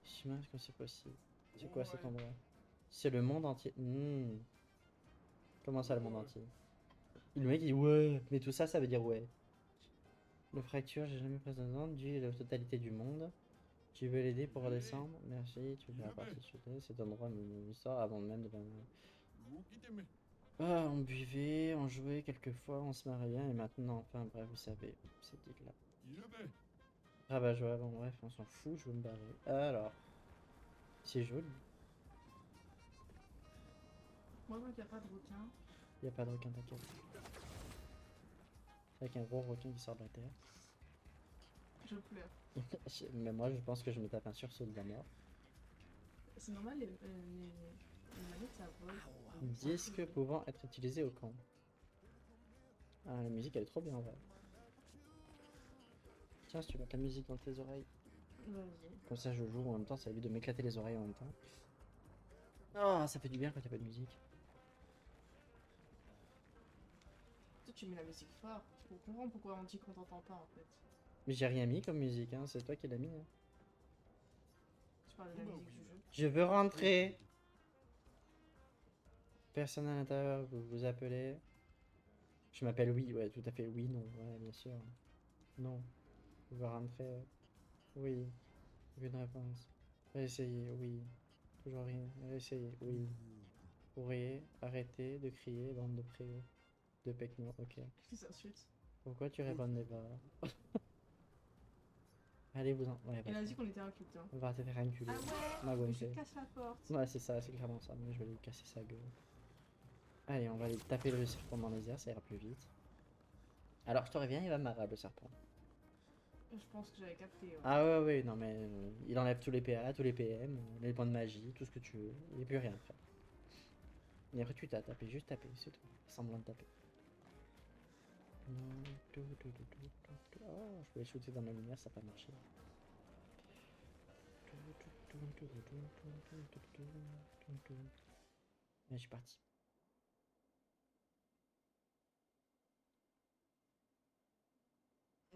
Je sais même pas comment c'est possible. C'est quoi cet endroit? C'est le monde entier. Hmm. Comment ça, le monde entier? Le mec il dit ouais, mais tout ça, ça veut dire ouais. Le fracture, j'ai jamais présenté du la totalité du monde. Tu veux l'aider pour redescendre? Merci, tu fais la partie de cet endroit, une histoire avant même de la. Ah, on buvait, on jouait quelquefois, on se mariait, et maintenant, enfin, bref, vous savez, c'est dit là. Ah bah, je vois, bon, bref, on s'en fout, je veux me barrer. Alors, c'est joli. Moi, je vois qu'il n'y a pas de requin. Y a pas de requin, t'inquiète. Avec un gros requin qui sort de la terre. Je pleure. Mais moi, je pense que je me tape un sursaut de la mort. C'est normal, les manettes, ça vole. Disque pouvant être utilisé au camp. Ah, la musique, elle est trop bien, en vrai. Tiens, si tu mets de la musique dans tes oreilles. Vas-y. Comme ça, je joue en même temps, ça évite de m'éclater les oreilles en même temps. Ah, ça fait du bien quand il n'y a pas de musique. Toi, tu mets la musique fort. Faut comprendre pourquoi on dit qu'on t'entend pas, en fait. Mais j'ai rien mis comme musique, hein, c'est toi qui l'as mis. Hein. Tu parles de la musique du jeu. Je veux rentrer. Personne à l'intérieur, vous vous appelez. Je m'appelle oui, ouais, tout à fait. Oui, non, ouais, bien sûr. Non. Je veux rentrer. Oui. Aucune réponse. Réessayez, oui. Toujours rien. Réessayez, oui. Pourriez arrêter de crier, bande de pré... de pecno, ok. Qu'est-ce que insulte? Pourquoi tu répondais pas? Allez, vous en... Ouais, Il a bah, dit qu'on était inculte, hein. on va te faire enculer. Ah ouais, Ma bonne je fée. casse la porte. Ouais, c'est ça, c'est clairement ça. Mais je vais lui casser sa gueule. Allez, on va aller taper le serpent dans les airs, ça ira plus vite. Alors, je te reviens, il va m'arabe le serpent. Je pense que j'avais capté. Ouais. Ah ouais, ouais, non mais il enlève tous les PA, tous les PM, les points de magie, tout ce que tu veux. Il n'y a plus rien après. Et après, tu t'as tapé, juste taper, c'est tout. Semblant de taper. Oh, je voulais shooter dans la lumière, ça n'a pas marché. Et je suis parti.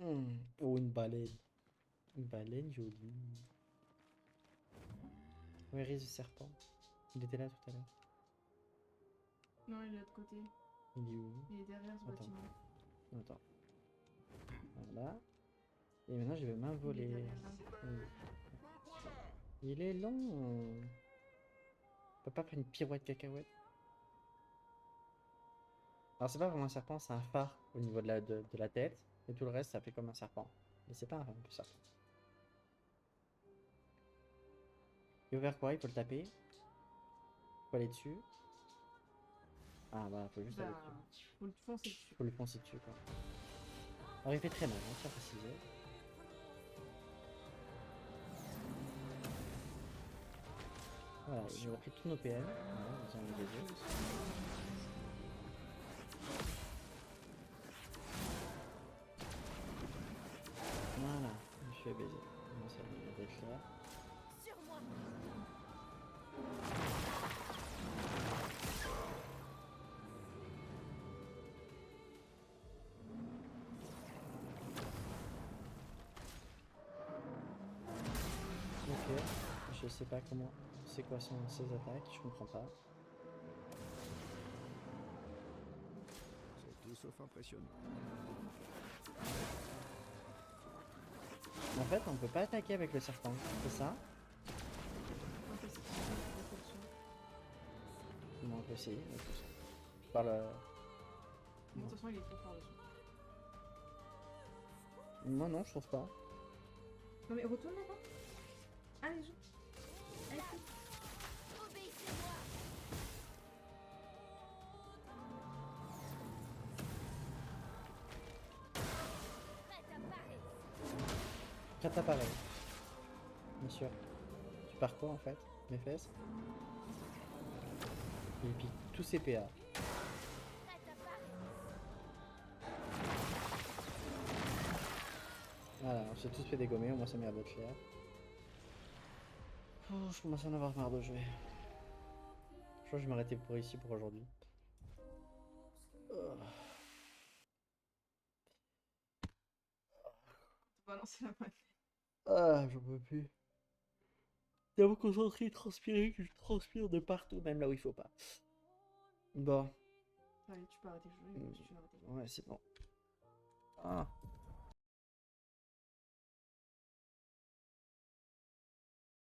Oh, une baleine. Une baleine jolie. Where is the serpent? Il était là tout à l'heure. Non, il est de l'autre côté. Il est où? Il est derrière ce Attends. bâtiment. Attends. Voilà. Et maintenant, je vais Il est m'envoler. derrière là. Oui. Il est long. On peut pas faire une pirouette cacahuète. Alors, c'est pas vraiment un serpent, c'est un phare au niveau de la tête. Et tout le reste, ça fait comme un serpent. Mais c'est pas un peu serpent. Il veut faire quoi? Il faut le taper. Faut aller dessus. Ah bah, faut juste aller Bah, dessus. faut le foncer dessus. Faut le foncer dessus, quoi. Alors, il fait très mal, hein, tiens, préciser. Voilà, il nous a pris tous nos PM. Voilà, ils ont mis les yeux. Voilà, je suis baisé. Bon, ça vient d'être là. Sur moi. Ok, je sais pas comment. C'est quoi ses attaques, je comprends pas. C'est tout sauf impressionnant. En fait, on peut pas attaquer avec le serpent, c'est ça? On peut essayer de faire une réflexion. Non, on peut essayer. de toute façon. Par le... De toute façon, il est trop fort dessus. Moi non, je trouve pas. Non mais retourne là-bas. Allez, joue. Allez, fais. Obéissez-moi. Prête à parer. Prête à pareil. Bien sûr. Tu pars quoi en fait? Mes fesses? Il pique tous ses PA. Prête à parer. Voilà, on s'est tous fait dégommer, au moins ça m'est à votre clair. Oh, je commence à en avoir marre de jouer. Je crois que je vais m'arrêter pour ici pour aujourd'hui. Oh. On va lancer la main. Ah, j'en peux plus. Tellement concentré, transpirer, que je transpire de partout, même là où il faut pas. Bon. Allez, tu peux arrêter de jouer, si tu veux arrêter. Ouais, c'est bon. Ah.